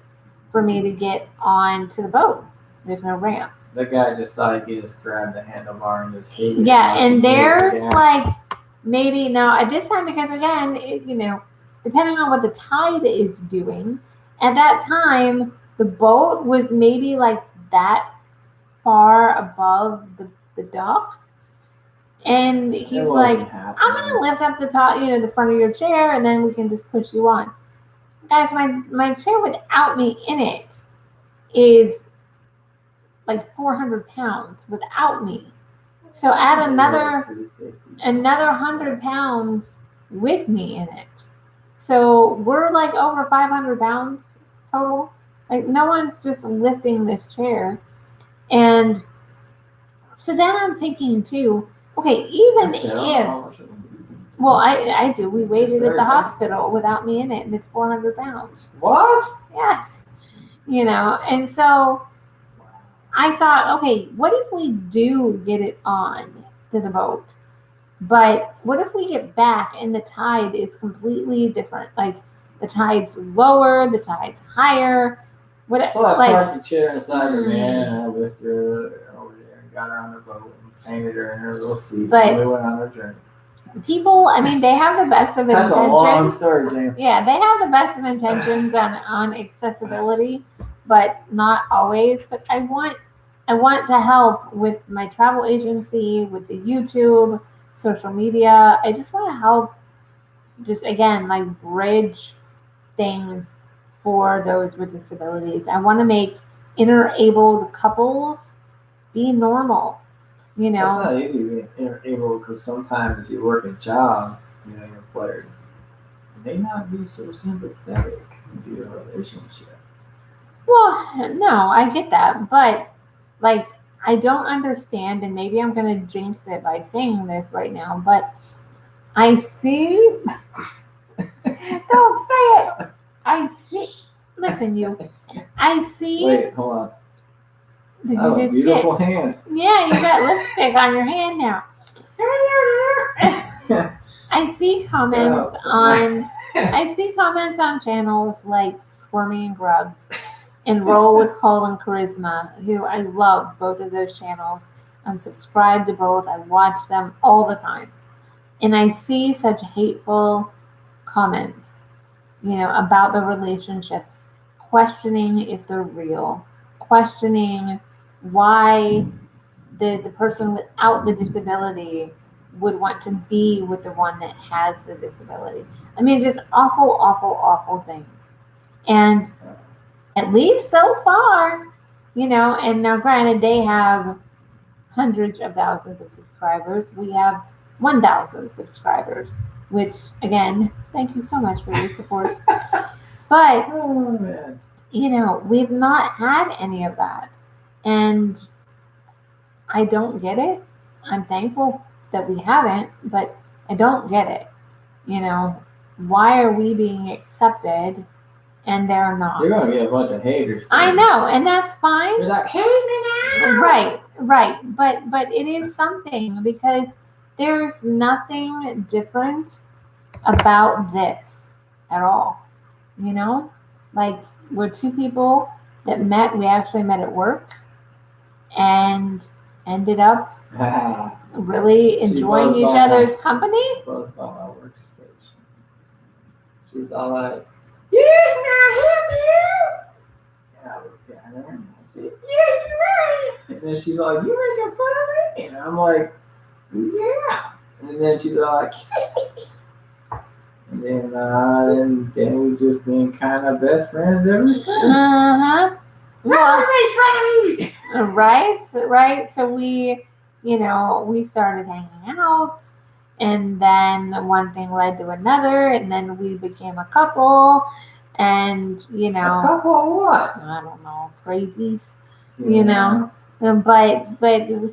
for me to get on to the boat. There's no ramp. The guy just thought he could just grab the handlebar and just hit it. Yeah, and there's like maybe now at this time, because again, you know, depending on what the tide is doing, at that time the boat was maybe like that far above the dock. And he's like, I'm going to lift up the top, you know, the front of your chair, and then we can just push you on. Guys, my chair without me in it is like 400 pounds without me. So add another 100 pounds with me in it. So we're like over 500 pounds total. Like no one's just lifting this chair. And so then I'm thinking too, okay, even if, well, I do. We waited at the hospital without me in it, and it's 400 pounds. What? Yes. And so I thought, okay, what if we do get it on to the boat? But what if we get back and the tide is completely different? Like the tide's lower, the tide's higher. So I parked the chair inside the van and I lifted her over there and got her on the boat and painted her in her little seat. And we went on our journey. People, I mean, they have the best of intentions. That's a long story, James. Yeah, they have the best of intentions on accessibility, but not always. But I want to help with my travel agency, with the YouTube, social media. I just want to help, just again, like bridge things for those with disabilities. I want to make interabled couples be normal. It's not easy being interabled because sometimes if you work a job, your employer may not be so sympathetic to your relationship. Well, no, I get that, but like I don't understand, and maybe I'm gonna jinx it by saying this right now, but I see. Don't say it. I see. Listen, you. I see. Wait, hold on. Oh, beautiful hand. Yeah, you got lipstick on your hand now. I see comments on. I see comments on channels like Squirmy and Grubs and Roll with Cole and Charisma, who I love both of those channels. I'm subscribed to both. I watch them all the time, and I see such hateful comments, about the relationships, questioning if they're real, questioning why the person without the disability would want to be with the one that has the disability. I mean, just awful, awful, awful things. And at least so far, and now granted, they have hundreds of thousands of subscribers. We have 1,000 subscribers, which, again, thank you so much for your support. But, we've not had any of that. And I don't get it. I'm thankful that we haven't, but I don't get it. Why are we being accepted and they're not? You're going to get a bunch of haters. I know, and that's fine. You're like, hate me now! Right. But it is something because there's nothing different about this at all. Like we're two people that met. We actually met at work and ended up really enjoying each other's company. Buzz about my workstation. She's all like, "You just not him, and I looked at her and I said, "Yes, you're right." And then she's like, "You making fun of me?" And I'm like, "Yeah." And then she's like, and then we've just been kind of best friends ever since. Well, make fun of me. Right. So we started hanging out, and then one thing led to another, and then we became a couple, and a couple of what? I don't know, crazies, But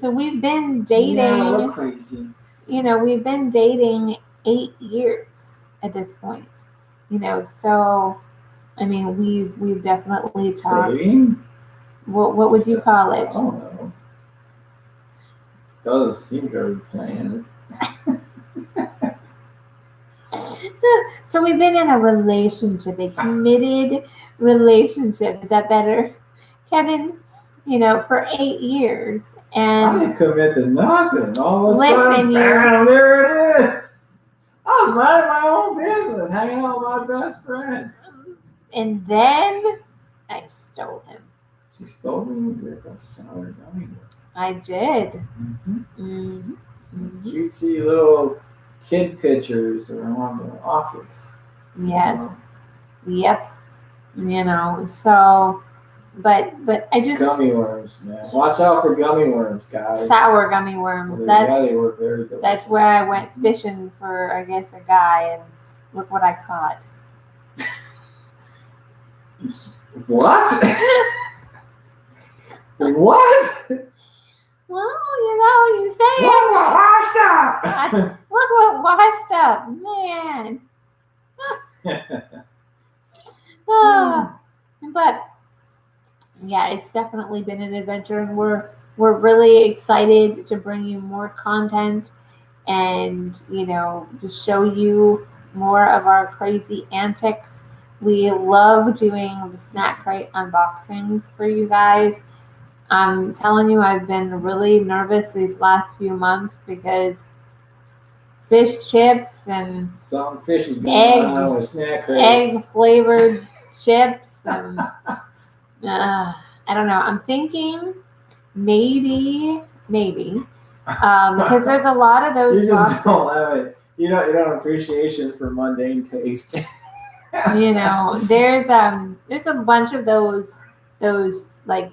so we've been dating. Yeah, we're crazy. We've been dating 8 years at this point. So I mean, we've definitely talked. Dating? What would you call it? I don't know. Those seem very planned. So we've been in a relationship, a committed relationship. Is that better, Kevin? For 8 years, and I didn't commit to nothing. All of a sudden, bam, there it is. I was minding my own business, hanging out with my best friend. And then I stole him. She stole me with a sour gummy. I did. Cutesy little kid pictures around the office. Yes. Yep. So But I just Gummy worms, man. Watch out for gummy worms, guys. sour gummy worms. They were very delicious. That's where I went fishing for, I guess, a guy, and look what I caught. What? What? Well, you say it. Look what washed up. Look what washed up, man. But yeah, it's definitely been an adventure, and we're really excited to bring you more content and just show you more of our crazy antics. We love doing the snack crate unboxings for you guys. I'm telling you, I've been really nervous these last few months because fish chips and some fishy going on with snack crate. Egg flavored chips and I don't know. I'm thinking maybe because there's a lot of those. You just don't have it. You don't appreciation for mundane taste. There's a bunch of those like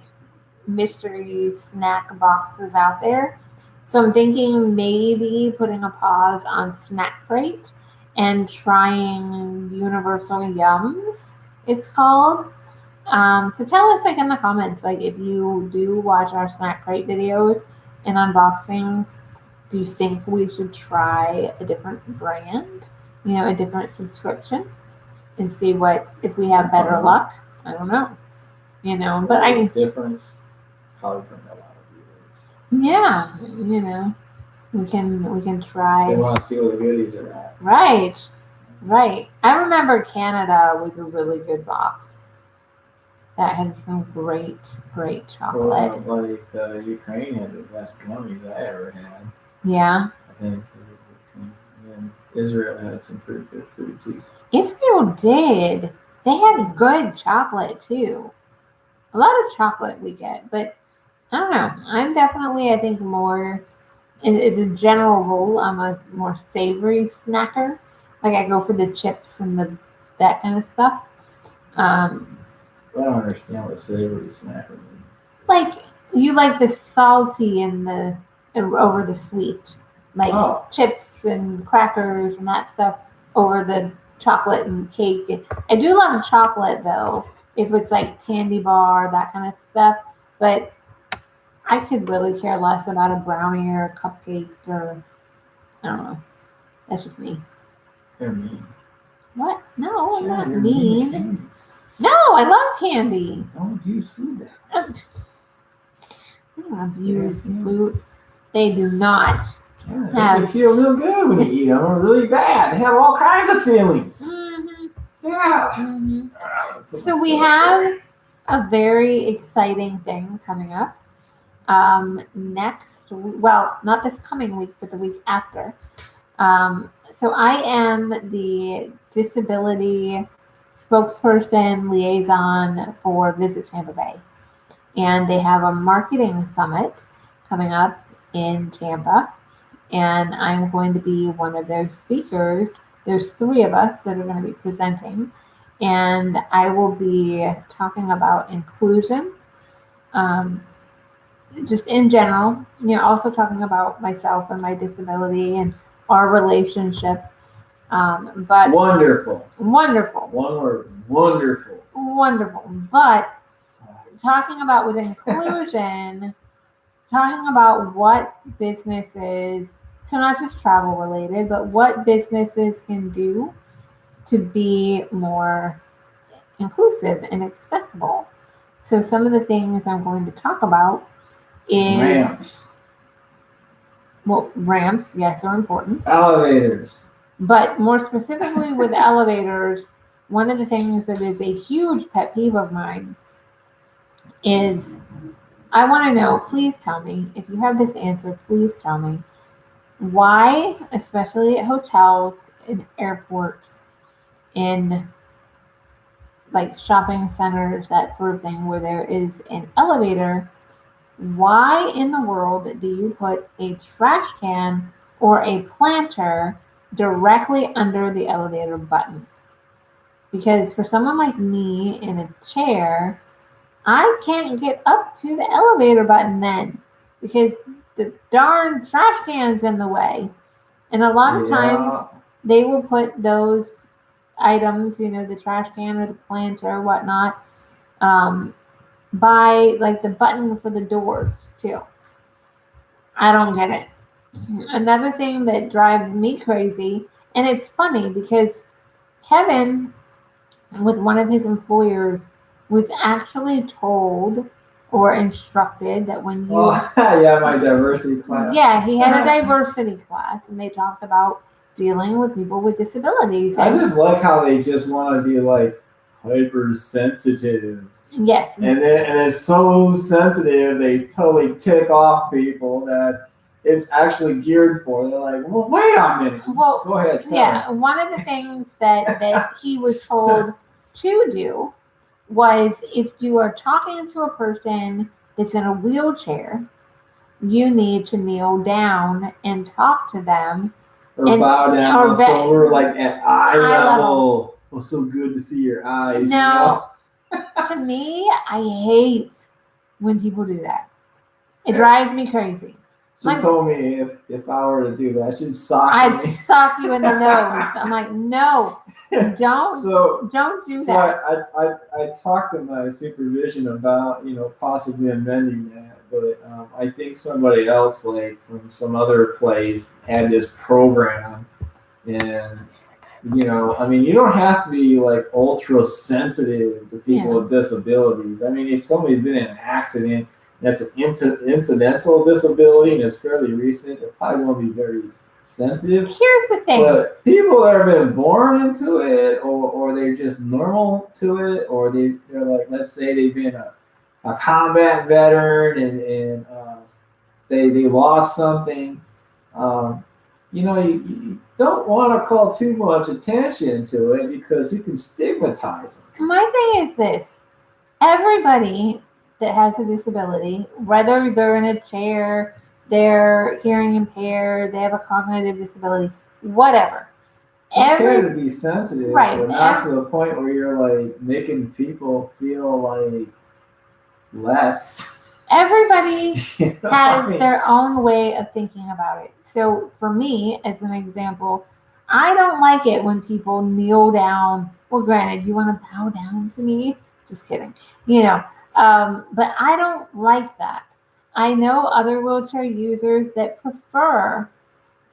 mystery snack boxes out there. So I'm thinking maybe putting a pause on Snack Crate and trying Universal Yums, it's called. So tell us in the comments, if you do watch our Snack Crate videos and unboxings, do you think we should try a different brand, a different subscription, and see if we have better luck? I don't know, but I difference probably bring a lot of viewers. Yeah, we can try. They want to see where the goodies are at. Right. I remember Canada was a really good box that had some great chocolate. Well, Ukraine had the best gummies I ever had. Yeah. I think. And Israel had some pretty good food too. Israel did. They had good chocolate too. A lot of chocolate we get, but I don't know. I'm definitely, I think, more, as a general rule, I'm a more savory snacker. I go for the chips and that kind of stuff. I don't understand what savory snacker means. You like the salty and over the sweet, chips and crackers and that stuff over the chocolate and cake. I do love chocolate though, if it's candy bar, that kind of stuff. But I could really care less about a brownie or a cupcake or, I don't know. That's just me. They're mean. What? No, I'm not mean. No, I love candy. Don't abuse food then. They don't abuse food. They do not. Yeah, they feel real good when you eat them, or really bad. They have all kinds of feelings. Mm-hmm. Yeah. Mm-hmm. So we have a very exciting thing coming up. Not this coming week, but the week after. So I am the disability spokesperson liaison for Visit Tampa Bay. And they have a marketing summit coming up in Tampa. And I'm going to be one of their speakers. There's 3 of us that are going to be presenting. And I will be talking about inclusion. Just in general, also talking about myself and my disability and our relationship. But wonderful. One word. Wonderful. But talking about with inclusion, talking about what businesses, so not just travel related, but what businesses can do to be more inclusive and accessible. So some of the things I'm going to talk about is ramps. Well, ramps, yes, are important. Elevators. But more specifically with elevators, one of the things that is a huge pet peeve of mine is, I want to know, please tell me, if you have this answer, please tell me, why, especially at hotels, in airports, in shopping centers, that sort of thing, where there is an elevator, why in the world do you put a trash can or a planter directly under the elevator button? Because for someone like me in a chair, I can't get up to the elevator button then because the darn trash can's in the way. And a lot of times they will put those items, the trash can or the plant or whatnot, by like the button for the doors too. I don't get it. Another thing that drives me crazy, and it's funny because Kevin, with one of his employers, was actually told or instructed that when you my diversity class. Yeah, he had a diversity class and they talked about dealing with people with disabilities. I just like how they just want to be like hypersensitive. Yes. And it's so sensitive they totally tick off people that it's actually geared for. They're like, well, wait a minute. Well, go ahead. Yeah, one of the things that he was told to do was if you are talking to a person that's in a wheelchair, you need to kneel down and talk to them. Or bow down. So we're like at eye level. Oh, so good to see your eyes. No. To me, I hate when people do that. It drives me crazy. She told me if I were to do that, she'd sock me. I'd sock you in the nose. I'm like, no, don't do that. I talked to my supervision about possibly amending that, but I think somebody else like from some other place had this program, and you don't have to be like ultra sensitive to people with disabilities. I mean, if somebody's been in an accident that's an incidental disability and it's fairly recent, they're probably going to be very sensitive. Here's the thing. But people that have been born into it or they're just normal to it, or they're like, let's say they've been a combat veteran and they lost something, you don't want to call too much attention to it because you can stigmatize them. My thing is this. Everybody that has a disability, whether they're in a chair, they're hearing impaired, they have a cognitive disability, whatever. It's okay to be sensitive, right? But not to the point where you're like making people feel like less. Everybody has their own way of thinking about it. So for me, as an example, I don't like it when people kneel down. Well, granted, you want to bow down to me? Just kidding. But I don't like that. I know other wheelchair users that prefer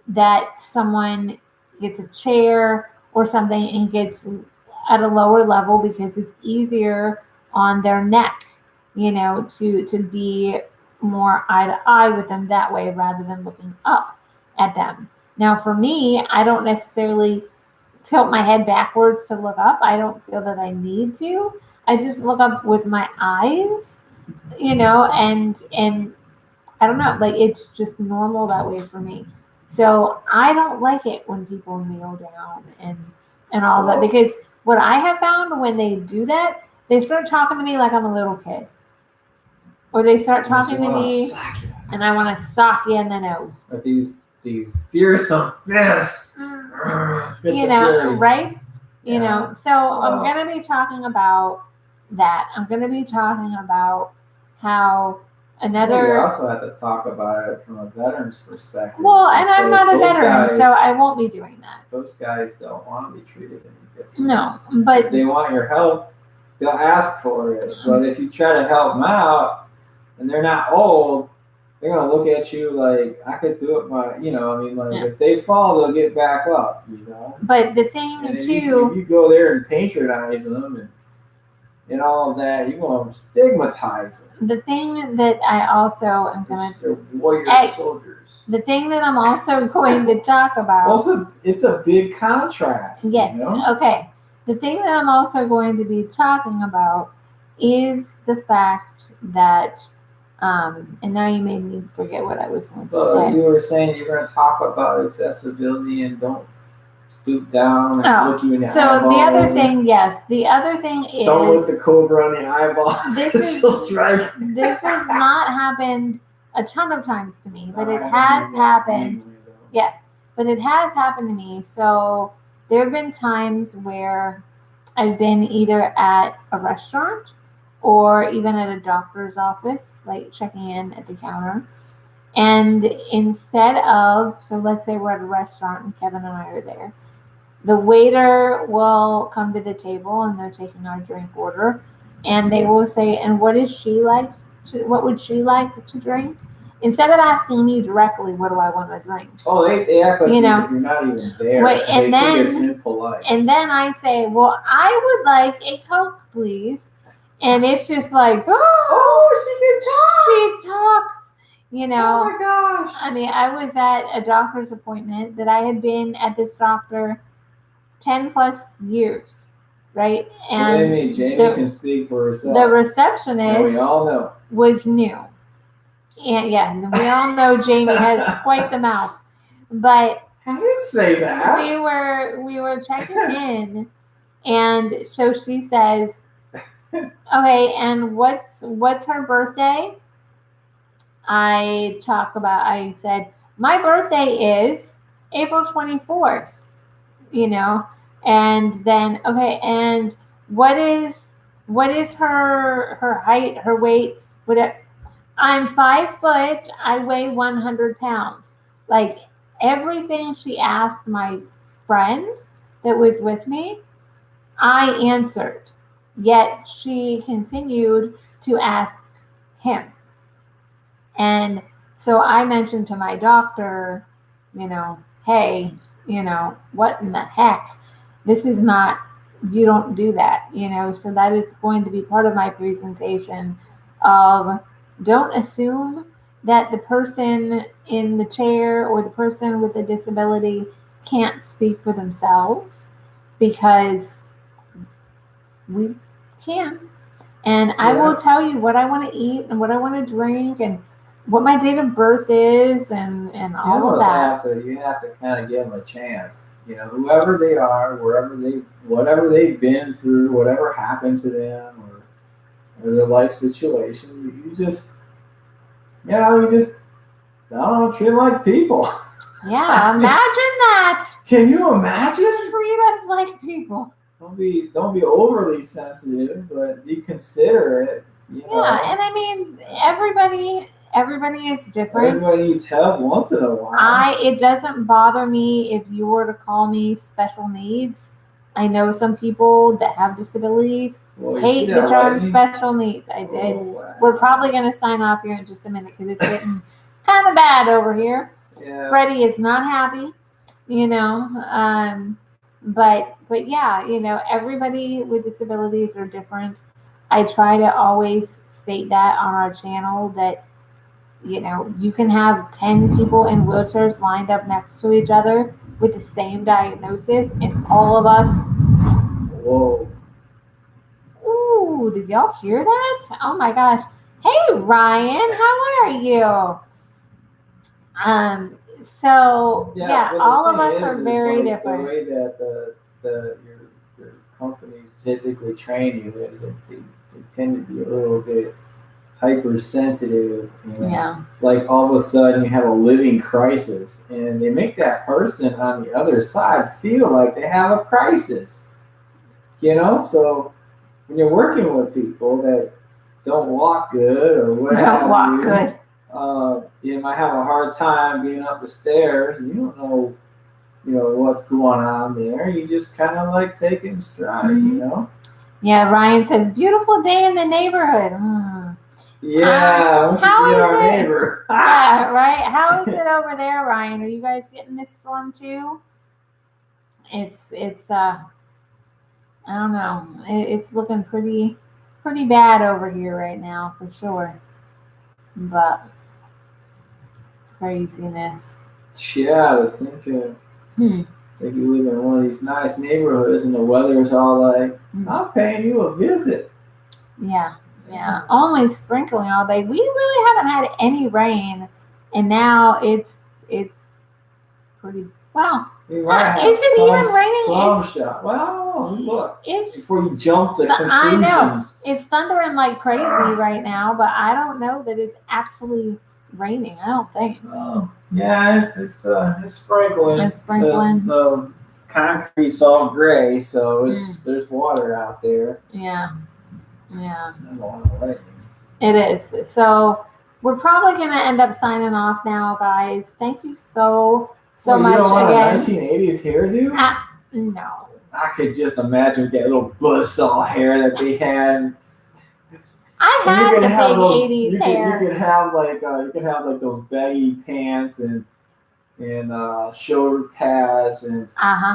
that someone gets a chair or something and gets at a lower level because it's easier on their neck, to be more eye to eye with them that way rather than looking up at them. Now, for me, I don't necessarily tilt my head backwards to look up. I don't feel that I need to. I just look up with my eyes, and I don't know, like it's just normal that way for me. So I don't like it when people kneel down and all that, because what I have found when they do that, they start talking to me like I'm a little kid. Or they start talking to me and I want to sock you in the nose. But these fearsome fists. Right? So I'm going to be talking about that. I'm going to be talking about how another... You also have to talk about it from a veteran's perspective. Well, and I'm not a veteran, so I won't be doing that. Those guys don't want to be treated any different. No, but... If they want your help, they'll ask for it. But if you try to help them out and they're not old, they're going to look at you like, I could do it if they fall, they'll get back up, But the thing, and too... If you go there and patronize them and all of that, you're going to stigmatize them. The thing that I also am going to... warrior soldiers. The thing that I'm also going to talk about... Also, it's a big contrast. Yes, okay. The thing that I'm also going to be talking about is the fact that... and now you made me forget what I was going to say. You were saying you were going to talk about accessibility and don't stoop down and look you in the eyeballs. So the other thing, yes. The other thing is... Don't look the cobra on the eyeball. This has not happened a ton of times to me, but it has happened. Yes, but it has happened to me. So there have been times where I've been either at a restaurant or even at a doctor's office, like checking in at the counter. And instead of, so let's say we're at a restaurant and Kevin and I are there, the waiter will come to the table and they're taking our drink order, and they will say, "And what would she like to drink?" Instead of asking me directly, "What do I want to drink?" Oh, they act like You know, you're not even there. Wait, and they think it's then impolite. and then I say, "Well, I would like a Coke, please." And it's just like, oh, she talks. You know, oh my gosh. I mean, I was at a doctor's appointment that I had been at this doctor 10 plus years, right? And Believe me, Jamie can speak for herself. the receptionist we all know. was new. And yeah, we all know Jamie has quite the mouth. But I didn't say that. we were checking in, and so she says, "Okay, and what's her birthday?" I said, "My birthday is April 24th, you know." And then, okay, and what is her height, her weight? I'm 5 foot, I weigh 100 pounds. Like, everything she asked my friend that was with me, I answered. Yet she continued to ask him. And so I mentioned to my doctor, "Hey, what in the heck? This is not, you don't do that, So that is going to be part of my presentation of, don't assume that the person in the chair or the person with a disability can't speak for themselves, because we can. And I will tell you what I want to eat and what I want to drink and what my date of birth is and all of that." You have to kind of give them a chance. Whoever they are, whatever they've been through, whatever happened to them, or their life situation, you just I don't know, treat them like people. Yeah, imagine that. Can you imagine? Treat us like people. Don't be overly sensitive, but be considerate. Yeah, and I mean, everybody is different. Everybody needs help once in a while. It doesn't bother me if you were to call me special needs. I know some people that have disabilities hate the term special needs. I did. Wow. We're probably going to sign off here in just a minute because it's getting kind of bad over here. Yeah. Freddie is not happy, But yeah, everybody with disabilities are different. I try to always state that on our channel that, you can have 10 people in wheelchairs lined up next to each other with the same diagnosis, and all of us. Whoa. Ooh, did y'all hear that? Oh my gosh. Hey, Ryan, how are you? So all of us are very different. The way that your companies typically train you is that they tend to be a little bit hypersensitive. Yeah. Like all of a sudden you have a living crisis, and they make that person on the other side feel like they have a crisis. So when you're working with people that don't walk good or whatever, you might have a hard time being up the stairs. You don't know, what's going on there. You just kind of like take it in stride, Mm-hmm. Yeah, Ryan says, "Beautiful day in the neighborhood." Yeah, how is our it? Neighbor. Yeah, right. How is it over there, Ryan? Are you guys getting this storm too? It's I don't know. It's looking pretty bad over here right now for sure. But craziness. Yeah, to think you live in one of these nice neighborhoods and the weather is all like, I'm paying you a visit. Yeah. Only sprinkling all day. We really haven't had any rain, and now it's pretty. Wow. Is it even raining? Well, look. Before you jump to conclusions. I know it's thundering like crazy right now, but I don't know that it's actually raining. I don't think. Oh, yeah, it's sprinkling. It's sprinkling. The concrete's all gray, so there's water out there. Yeah. Yeah. That's a lot of lightning. It is. So we're probably going to end up signing off now, guys. Thank you so Well, much you don't want again. a 1980s hairdo? No. I could just imagine that little buzzsaw hair that they had. I And had you the could big have those, 80s you hair. could have like those baggy pants and shoulder pads and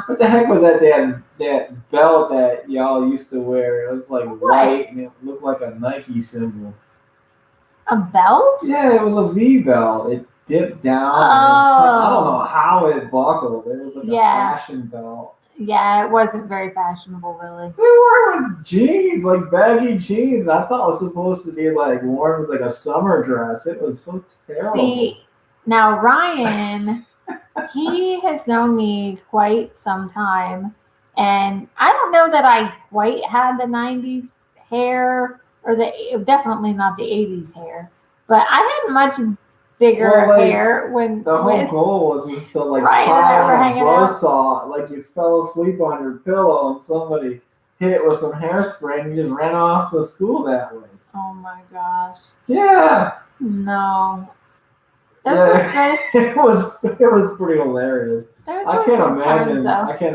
what the heck was that belt that y'all used to wear? It was like white and it looked like a Nike symbol. A belt? Yeah, it was a V belt. It dipped down. Oh. I don't know how it buckled. It was like a fashion belt. Yeah, it wasn't very fashionable, really. They wore it with jeans, like baggy jeans. I thought it was supposed to be like worn with like a summer dress. It was so terrible. See, now Ryan, he has known me quite some time, and I don't know that I quite had the 90s hair, or definitely not the 80s hair, but I had much bigger hair when the whole goal was just to like Ryan pile were on a hanging out. buzzsaw, like you fell asleep on your pillow and somebody hit it with some hairspray and you just ran off to school that way. Oh my gosh. Yeah. No. It was pretty hilarious. I can't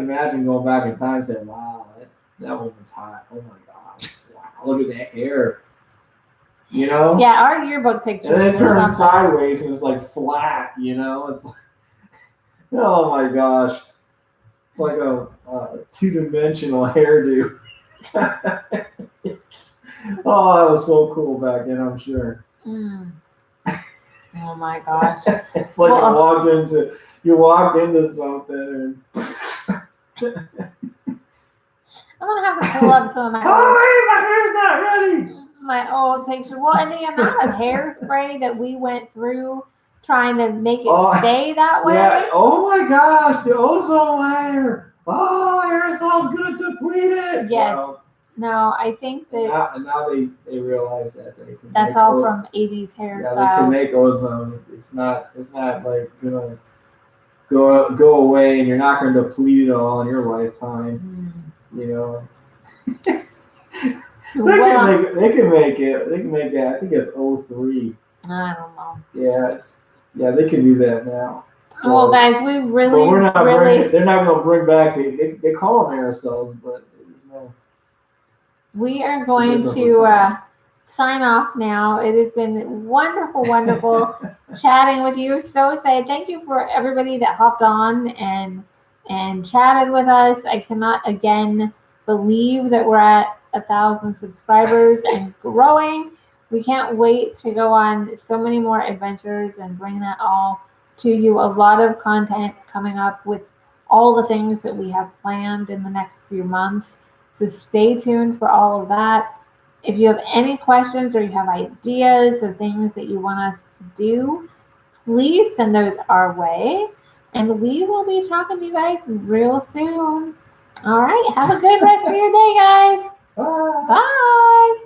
imagine going back in time and saying, wow, that woman's hot. Oh my gosh. Wow, look at that hair. You know? Yeah, our yearbook picture. And then it turned sideways and it's like flat, you know? It's like, oh my gosh. It's like a two-dimensional hairdo. Oh, that was so cool back then, I'm sure. Oh my gosh. It's like you walked into something and I'm gonna have to pull up some of my my hair's not ready. My old picture. Well, and the amount of hairspray that we went through trying to make it stay that way. Yeah. Oh my gosh, the ozone layer. Oh, aerosol's gonna deplete it. Yes. Well, no, I think that now they realize that they can. That's all from 80s hairstyles. Yeah, they can make ozone. It's not like gonna go away, and you're not gonna deplete it all in your lifetime. You know. They can make it. I think it's 03. I don't know. Yeah, they can do that now. So, well, guys, we really, they're not going to bring back. They call them aerosols, but no. We are going to sign off now. It has been wonderful chatting with you. So excited! Thank you for everybody that hopped on and chatted with us. I cannot again believe that we're at 1,000 subscribers and growing. We can't wait to go on so many more adventures and bring that all to you. A lot of content coming up with all the things that we have planned in the next few months. So stay tuned for all of that. If you have any questions or you have ideas of things that you want us to do, please send those our way. And we will be talking to you guys real soon. All right. Have a good rest of your day, guys. Bye. Bye.